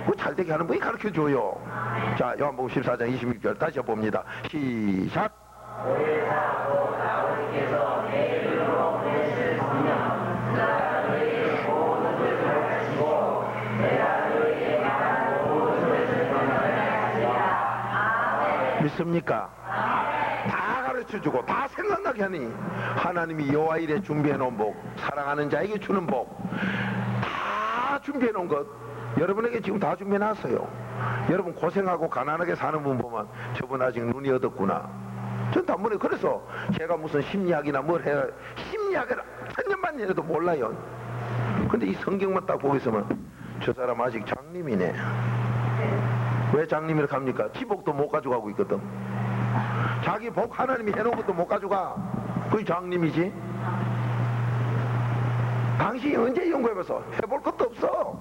그 잘되게 하는 분이 가르쳐줘요. 자, 요한복음 14장 26절 다시 봅니다. 시작. 믿습니까? 다 가르쳐주고 다 생각나게 하니 하나님이 여호와 일에 준비해놓은 복, 사랑하는 자에게 주는 복 다 준비해놓은 것 여러분에게 지금 다 준비해놨어요. 여러분 고생하고 가난하게 사는 분 보면 저분 아직 눈이 어둡구나. 전 단번에 그래서 제가 무슨 심리학이나 뭘 해야 심리학을 천년만년해도 몰라요. 근데 이 성경만 딱 보고 있으면 저 사람 아직 장님이네. 왜 장님이라고 합니까? 지 복도 못 가져가고 있거든. 자기 복 하나님이 해놓은 것도 못 가져가. 그게 장님이지. 당신이 언제 연구해봐서 해볼 것도 없어.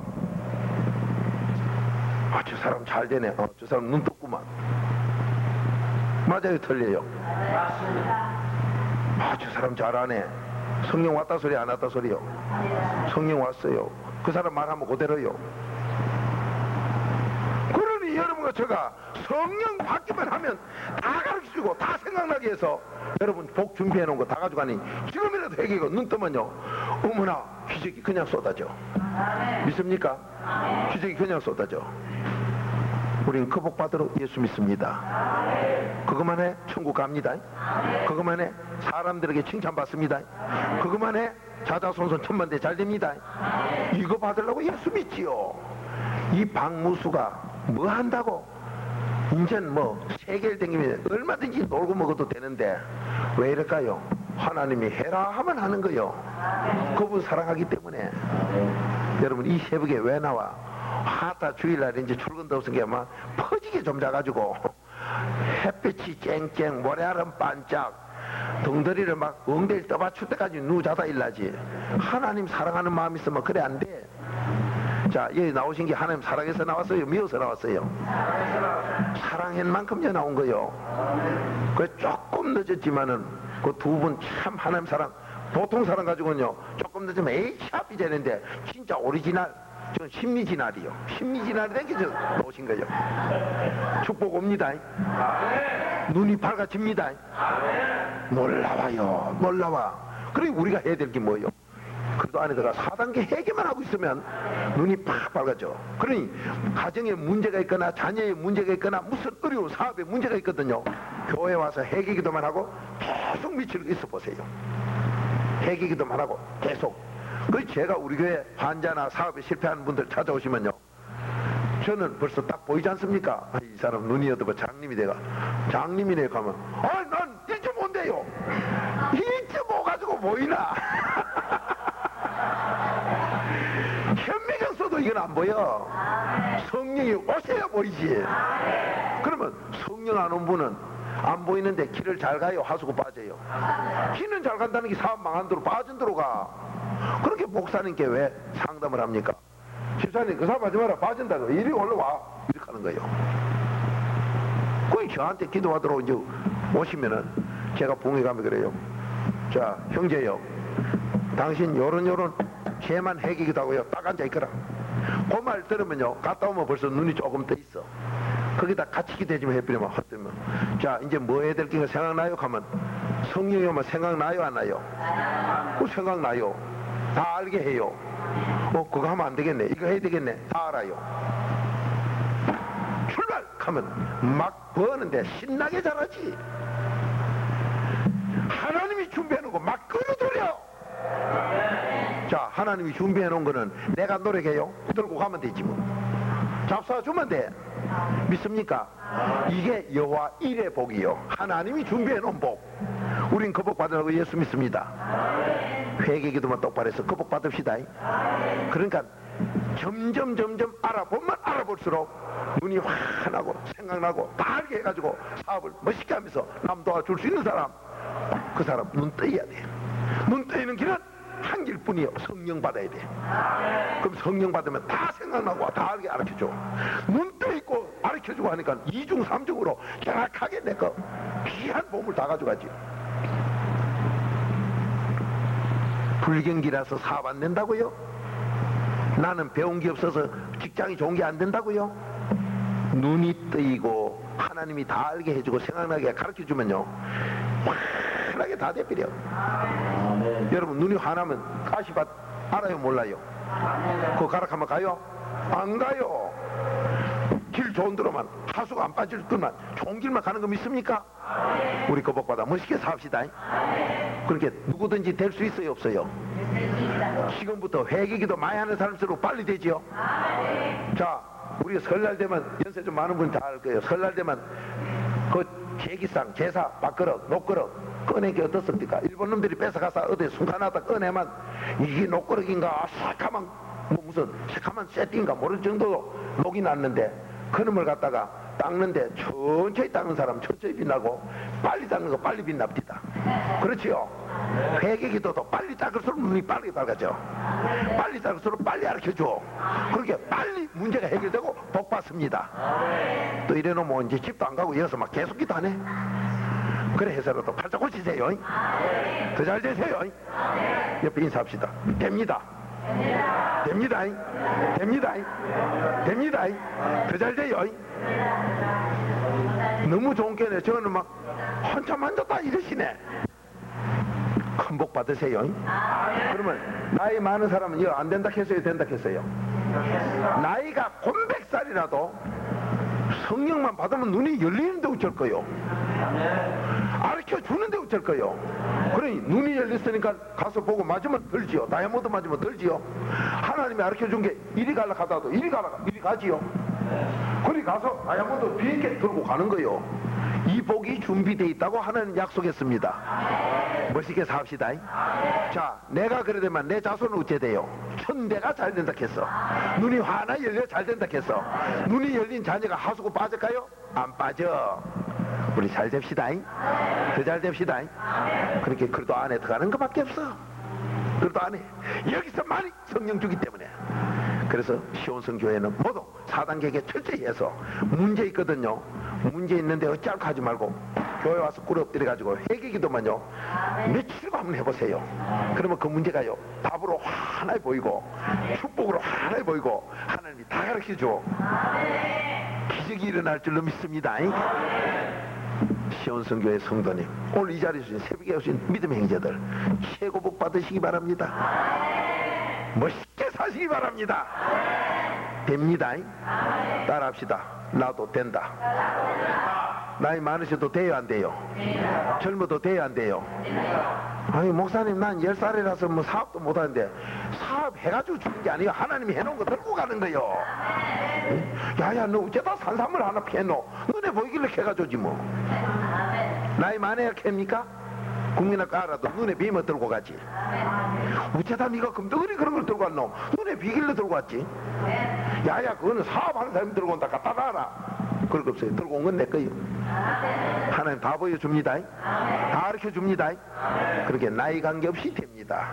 아, 저 사람 잘 되네. 저 사람 눈 떴구만. 맞아요, 틀려요? 아, 저 사람 잘하네. 성령 왔다 소리 안 왔다 소리요? 성령 왔어요. 그 사람 말하면 그대로요. 그러니 여러분과 제가 성령 받기만 하면 다 가르쳐주고 다 생각나게 해서 여러분 복 준비해 놓은 거 다 가져가니 지금이라도 회개가 눈 뜨면요 어머나 기적이 그냥 쏟아져. 믿습니까? 기적이 그냥 쏟아져. 우리는 그 복 받으러 예수 믿습니다. 그것만 해 천국 갑니다. 그것만 해 사람들에게 칭찬받습니다. 그것만 해 자자손손 천만대 잘 됩니다. 이거 받으려고 예수 믿지요. 이 박무수가 뭐 한다고? 인천 뭐 세계를 댕기면 얼마든지 놀고 먹어도 되는데 왜 이럴까요? 하나님이 해라 하면 하는 거요. 그분 사랑하기 때문에. 여러분 이 새벽에 왜 나와? 하다 주일날 이제 출근도 없으니까 막 퍼지게 좀 자가지고 햇빛이 쨍쨍 모래알은 반짝 덩더리를 막 엉덩이를 떠받칠 때까지 누자다 일나지. 하나님 사랑하는 마음이 있으면 그래 안 돼. 자, 여기 나오신 게 하나님 사랑해서 나왔어요? 미워서 나왔어요? 사랑한 만큼요 나온 거요. 그 조금 늦었지만은 그 두 분 참 하나님 사랑 보통 사랑 가지고는요 조금 늦으면 에이 샵이 되는데 진짜 오리지널 저 심리진알이요. 심리진알이 된게 저 오신 거죠. 축복 옵니다. 눈이 밝아집니다. 놀라워요. 놀라워. 그래 우리가 해야 될 게 뭐예요? 그래도 안에 들어가 4단계 해결만 하고 있으면 눈이 팍 밝아져. 그러니 가정에 문제가 있거나 자녀에 문제가 있거나 무슨 어려운 사업에 문제가 있거든요. 교회 와서 회개기도만 하고 계속 며칠 있어 보세요. 회개기도만 하고 계속. 그 제가 우리 교회 환자나 사업에 실패하는 분들 찾아오시면요, 저는 벌써 딱 보이지 않습니까? 아, 이 사람 눈이 어두워 장님이 돼가 장님이네 가면 난 1.5인데요 1.5 가지고 보이나? 현미경 써도 이건 안 보여. 성령이 오셔야 보이지. 그러면 성령 안 온 분은 안 보이는데 길을 잘 가요? 하수구 빠져요? 길은 잘 간다는 게 사업 망한 대로 빠진 대로 가. 그렇게 목사님께 왜 상담을 합니까? 집사님 그 사업 하지 마라, 빠진다고. 이리 올라와, 이렇게 하는 거예요. 거의 저한테 기도하도록 이제 오시면은 제가 봉에 가면 그래요. 자 형제요, 당신 요런 죄만 해기기도 하고요, 딱 앉아있거라. 그 말 들으면요, 갔다 오면 벌써 눈이 조금 떠 있어. 거기다 같이 기대 좀 해버리면 헛되면, 자 이제 뭐 해야 될 게 생각나요? 하면 성령이 오면 생각나요 안 나요? 생각나요. 다 알게 해요. 그거 하면 안 되겠네, 이거 해야 되겠네, 다 알아요. 출발! 하면 막 버는데 신나게 잘하지. 하나님이 준비해놓은 거 막 끌어들여. 자, 하나님이 준비해놓은 거는 내가 노력해요, 들고 가면 되지 뭐. 잡숴주면 돼. 믿습니까? 이게 여호와 일의 복이요, 하나님이 준비해놓은 복. 우린 그 복 받으라고 예수 믿습니다. 회개기도만 똑바로 해서 그 복 받읍시다. 그러니까 점점 알아보면 알아볼수록 눈이 환하고 생각나고 다 알게 해가지고 사업을 멋있게 하면서 남 도와줄 수 있는 사람, 그 사람 눈 떠야 돼. 눈 떠이는 길은 한 길뿐이요, 성령 받아야 돼. 그럼 성령 받으면 다 생각나고 다 알게 가르쳐줘. 눈 떠있고 가르쳐주고 하니까 2중 3중으로 정확하게 내가 귀한 보물 다 가져가지. 불경기라서 사업 안 된다고요? 나는 배운 게 없어서 직장이 좋은 게 안 된다고요? 눈이 뜨이고 하나님이 다 알게 해주고 생각나게 가르쳐주면요, 환하게 다 돼버려. 여러분 눈이 환하면 가시밭 알아요 몰라요? 그거 가락하면 가요? 안 가요. 길 좋은 데로만, 하수가 안 빠질 것만 좋은 길만 가는 거 믿습니까? 우리 그 복받아 멋있게 삽시다. 그렇게 누구든지 될 수 있어요 없어요? 지금부터 회개기도 많이 하는 사람일수록 빨리 되지요. 자, 우리가 설날 되면, 연세 좀 많은 분 다 알 거예요. 설날 되면 그 계기상, 제사, 밥그릇, 녹그릇 꺼내기 어떻습니까? 일본 놈들이 뺏어가서 어디 순간하다 꺼내면 이게 녹그릇인가 새카만 무슨 새카만 세팅인가 모를 정도로 녹이 났는데, 그놈을 갖다가 닦는데 천천히 닦는 사람 천천히 빛나고, 빨리 닦는 거 빨리 빛납니다. 그렇지요? 회개기도도 빨리 닦을수록 눈이 빨리 밝아져. 빨리 닦을수록 빨리 가르쳐줘. 그렇게 빨리 문제가 해결되고 복 받습니다. 또 이래놓으면 이제 집도 안 가고 여기서 막 계속 기도하네. 그래 해서라도 팔자 고치세요. 더 잘 되세요. 옆에 인사합시다. 됩니다. 됩니다. 됩니다. 됩니다. 더 잘 돼요. 너무 좋은 게네. 저는 막 한참 앉았다 이러시네. 큰 복 받으세요. 그러면 나이 많은 사람은 이거 안 된다 했어요, 된다 했어요? 나이가 100살이라도 성령만 받으면 눈이 열리는데 어쩔 거요? 가르쳐 주는데 어쩔 거요? 그러니 눈이 열렸으니까 가서 보고 맞으면 들지요. 다이아몬드 맞으면 들지요. 하나님이 가르쳐 준 게 이리 가려 하다도 이리 가지요. 그리 가서 다이아몬드 비행기 들고 가는 거요. 이 복이 준비되어 있다고 하나님 약속했습니다. 멋있게 삽시다. 자, 내가 그래 되면 내 자손은 어째 돼요? 천대가 잘 된다 했어. 눈이 하나 열려 잘 된다 했어. 눈이 열린 자녀가 하수구 빠질까요? 안 빠져. 우리 잘 됩시다. 더 잘 됩시다. 그렇게 그래도 안에 들어가는 것밖에 없어. 그래도 안에 여기서 많이 성령 주기 때문에. 그래서 시온성교회는 모두 4단계에 철저히 해서 문제 있거든요. 문제 있는데 어찌할까 하지 말고 교회 와서 꿇어 엎드려가지고 회개기도만요 며칠간 한번 해보세요. 그러면 그 문제가요 답으로 하나에 보이고 축복으로 하나에 보이고 하나님이 다 가르쳐줘. 기적이 일어날 줄로 믿습니다. 시온성교회 성도님, 오늘 이 자리에 오신 새벽에 오신 믿음의 형제들 최고 복 받으시기 바랍니다. 멋있게 사시기 바랍니다. 됩니다. 따라합시다. 나도 된다. 나이 많으셔도 돼요, 안 돼요? 젊어도 돼요, 안 돼요? 아니 목사님 난 10살이라서 뭐 사업도 못하는데 사업 해가지고 주는 게 아니에요. 하나님이 해놓은 거 들고 가는 거요. 야야 너 어쩌다 산삼을 하나 피해놓 눈에 보이길래 캐가지고지 뭐. 나이 많아야 캡니까? 국민학과 알아도 눈에 비면 들고 가지. 어쩌다 네가 금덩어리 그런 걸 들고 왔노? 눈에 비길래 들고 왔지. 야야 그거는 사업하는 사람이 들고 온다 갖다 놔라. 그럴 거 없어요. 들고 온 건 내 거예요. 하나님 다 보여줍니다. 다 가르쳐줍니다. 그렇게 나이 관계없이 됩니다.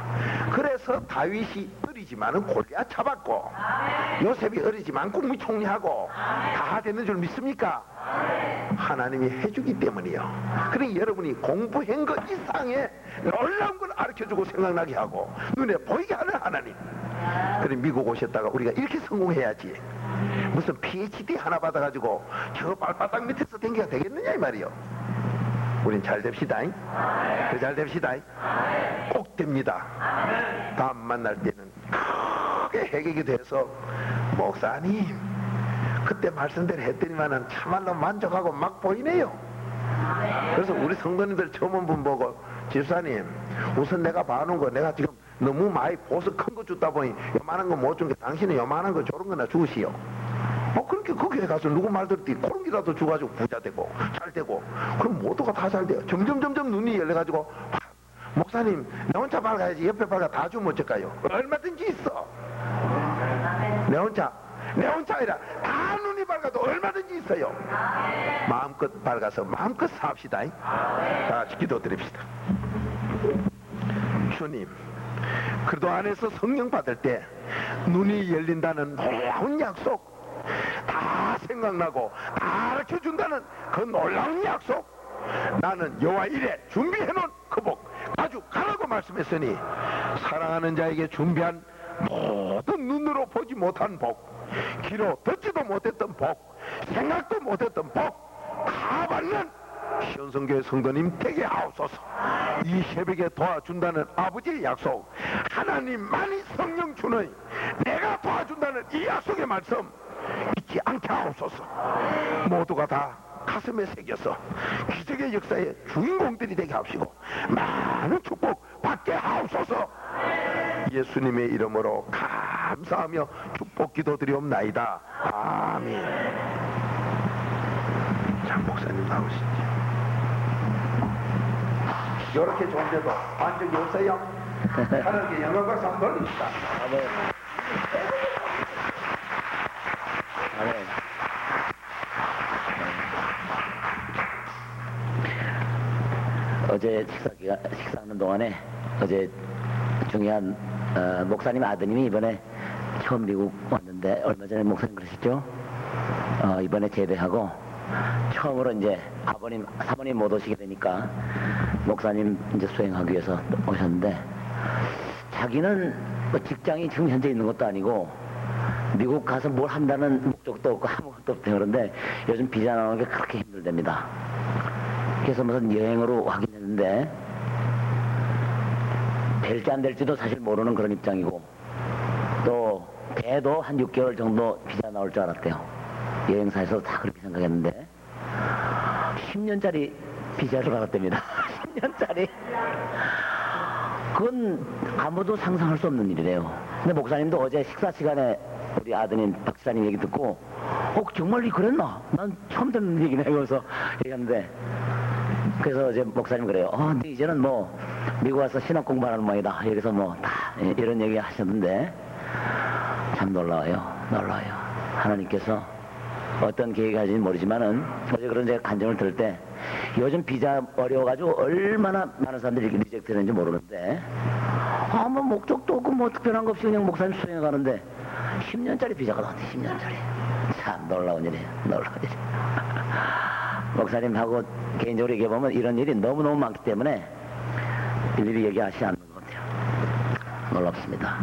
그래서 다윗이 어리지만은 골리앗 잡았고 요셉이 어리지만 국무총리하고 다 되는 줄 믿습니까? 하나님이 해주기 때문이요. 그러니 여러분이 공부한 것 이상의 놀라운 걸 가르쳐주고 생각나게 하고 눈에 보이게 하는 하나님. 그래 미국 오셨다가 우리가 이렇게 성공해야지. 무슨 PhD 하나 받아가지고 저 발바닥 밑에서 댕겨가 되겠느냐 이 말이요. 우린 잘 됩시다. 잘 됩시다. 꼭 됩니다. 다음 만날 때는 크게 해결이 돼서 목사님 그때 말씀대로 했더니만은 참말로 만족하고 막 보이네요. 그래서 우리 성도님들 처음 온 분 보고 집사님 우선 내가 봐놓은 거 내가 지금 너무 많이 보석 큰 거 줬다 보니 요만한 거 못 준 게 당신은 요만한 거 저런 거나 주시오. 그렇게 거기에 가서 누구 말 들었더니 그런 기라도 줘가지고 부자 되고 잘 되고 그럼 모두가 다 잘 돼요. 점점 눈이 열려가지고 목사님 내 혼자 밝아야지 옆에 밝아 다 주면 어쩔까요? 얼마든지 있어. 내 혼자 아니라 다 눈이 밝아도 얼마든지 있어요. 마음껏 밝아서 마음껏 삽시다. 다 같이 기도 드립시다. 주님 그래도 안에서 성령 받을 때 눈이 열린다는 놀라운 약속 다 생각나고 다 가르쳐준다는 그 놀라운 약속 나는 여호와 이래 준비해놓은 그 복 가져가라고 말씀했으니 사랑하는 자에게 준비한 모든 눈으로 보지 못한 복 귀로 듣지도 못했던 복 생각도 못했던 복 다 받는 시온성교회 성도님 되게 하옵소서. 이 새벽에 도와준다는 아버지의 약속 하나님만이 성령 주는 내가 도와준다는 이 약속의 말씀 잊지 않게 하옵소서. 모두가 다 가슴에 새겨서 기적의 역사의 주인공들이 되게 하옵시고 많은 축복 받게 하옵소서. 예수님의 이름으로 감사하며 축복 기도드리옵나이다. 아멘. 자 목사님 나오시죠. 이렇게 좋은데도 만족이 없어요? 하나님께 영광 박수 한번 돌립시다. 아멘. 아멘. 어제 식사하는 동안에 어제 중요한 목사님 아드님이 이번에 처음 미국 왔는데 얼마 전에 목사님 그러셨죠? 이번에 제대하고 처음으로 이제 아버님, 사모님 못 오시게 되니까 목사님 이제 수행하기 위해서 오셨는데 자기는 뭐 직장이 지금 현재 있는 것도 아니고 미국 가서 뭘 한다는 목적도 없고 아무것도 없대요. 그런데 요즘 비자 나오는 게 그렇게 힘들답니다. 그래서 무슨 여행으로 하긴 했는데 될지 안 될지도 사실 모르는 그런 입장이고 또 돼도 한 6개월 정도 비자 나올 줄 알았대요. 여행사에서 다 그렇게 생각했는데 10년짜리 비자를 받았답니다. 10년짜리. 그건 아무도 상상할 수 없는 일이래요. 근데 목사님도 어제 식사 시간에 우리 아드님 박 지사님 얘기 듣고 정말 그랬나? 난 처음 듣는 얘기네. 그래서 얘기하는데 그래서 어제 목사님 그래요. 근데 이제는 뭐 미국 와서 신학 공부하는 모양이다. 여기서 뭐 다 이런 얘기 하셨는데 참 놀라워요. 하나님께서 어떤 계획이 가지는지 모르지만은 어제 그런 제가 간증을 들을 때 요즘 비자 어려워가지고 얼마나 많은 사람들이 이렇게 리젝트 되는지 모르는데 뭐 목적도 없고 뭐 특별한 거 없이 그냥 목사님 수행해 가는데 10년짜리 비자가 나왔대. 10년짜리 참 놀라운 일이에요. 목사님하고 개인적으로 얘기해보면 이런 일이 너무너무 많기 때문에 일일이 얘기하지 않는 것 같아요. 놀랍습니다.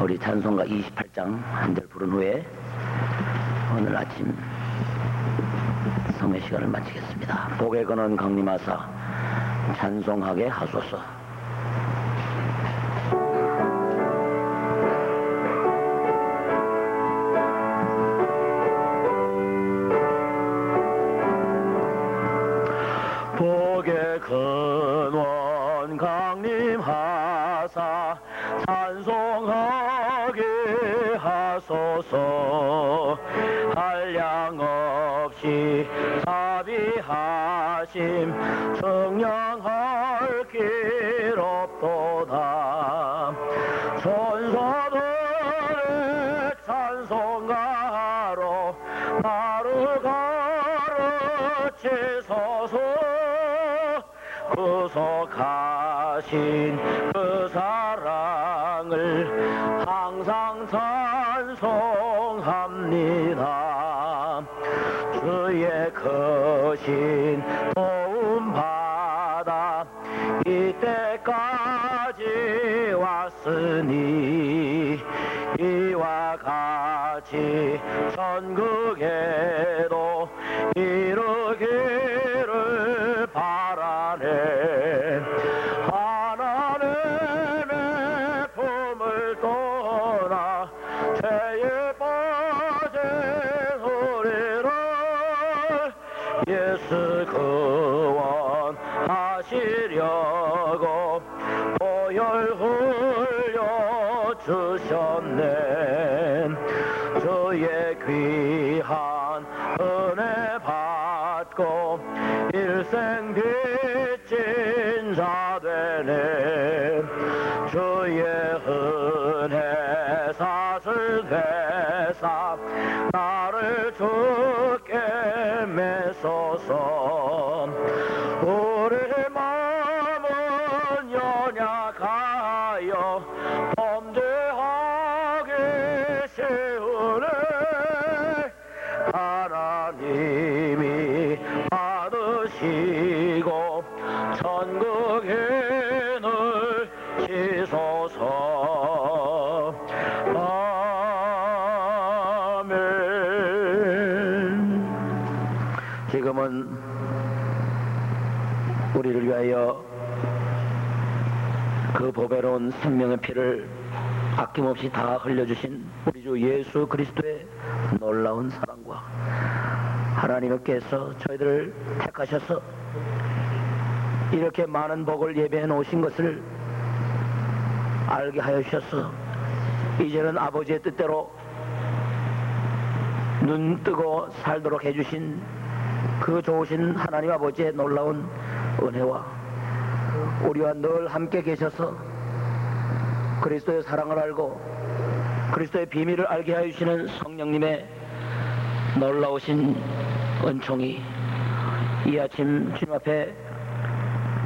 우리 찬송가 28장 한 절 부른 후에 오늘 아침 성회 시간을 마치겠습니다. 복에 거는 강림하사 찬송하게 하소서. 복의 근원 강림하사 찬송하게 하소서. 한량 없이 자비하심 청량할 길 없도다. 천사들의 찬송가로 나를 가르치소서. 구속하신 그 사랑을 항상 찬송합니다. 주의 크신 도움 받아 이때까지 왔으니 이와 같이 천국에도 이르기를 바라네. 하나님의 품을 떠나 죄에 빠진 우리를 예수 구원하시려고 보혈 흘려 주셨네. 주의 귀한 은혜 받고 일생 빚진 자 되네. 주의 은혜 사슬 되사 나를 주께 메소서. 우리 마음은 연약하여 범죄하기 쉬우네. 하나님이 받으시고 천국에 넣으시소서. 아멘. 지금은 우리를 위하여 그 보배로운 생명의 피를 아낌없이 다 흘려주신 우리 주 예수 그리스도의 놀라운 사랑과 하나님께서 저희들을 택하셔서 이렇게 많은 복을 예배해 놓으신 것을 알게 하여 주셔서 이제는 아버지의 뜻대로 눈 뜨고 살도록 해주신 그 좋으신 하나님 아버지의 놀라운 은혜와 우리와 늘 함께 계셔서 그리스도의 사랑을 알고 그리스도의 비밀을 알게 하여 주시는 성령님의 놀라우신 은총이 이 아침 주님 앞에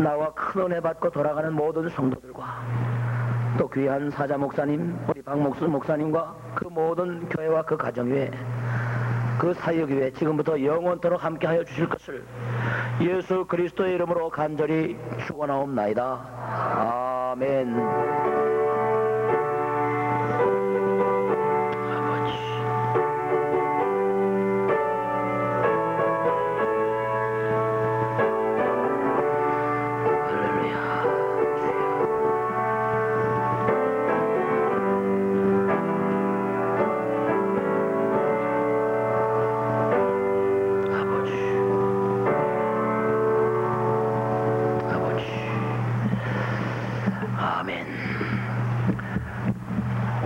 나와 큰 은혜 받고 돌아가는 모든 성도들과 또 귀한 사자 목사님, 우리 박목수 목사님과 그 모든 교회와 그 가정 위에 그 사역 위에 지금부터 영원토록 함께하여 주실 것을 예수 그리스도의 이름으로 간절히 축원하옵나이다. 아멘.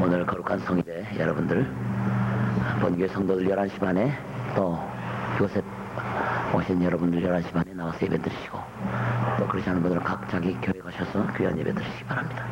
오늘 거룩한 성일에 여러분들 본교회 성도들 11시 반에 또 요셉 오신 여러분들 11시 반에 나와서 예배 드시고 또 그렇지 않은 분들은 각 자기 교회 가셔서 귀한 예배 드시기 바랍니다.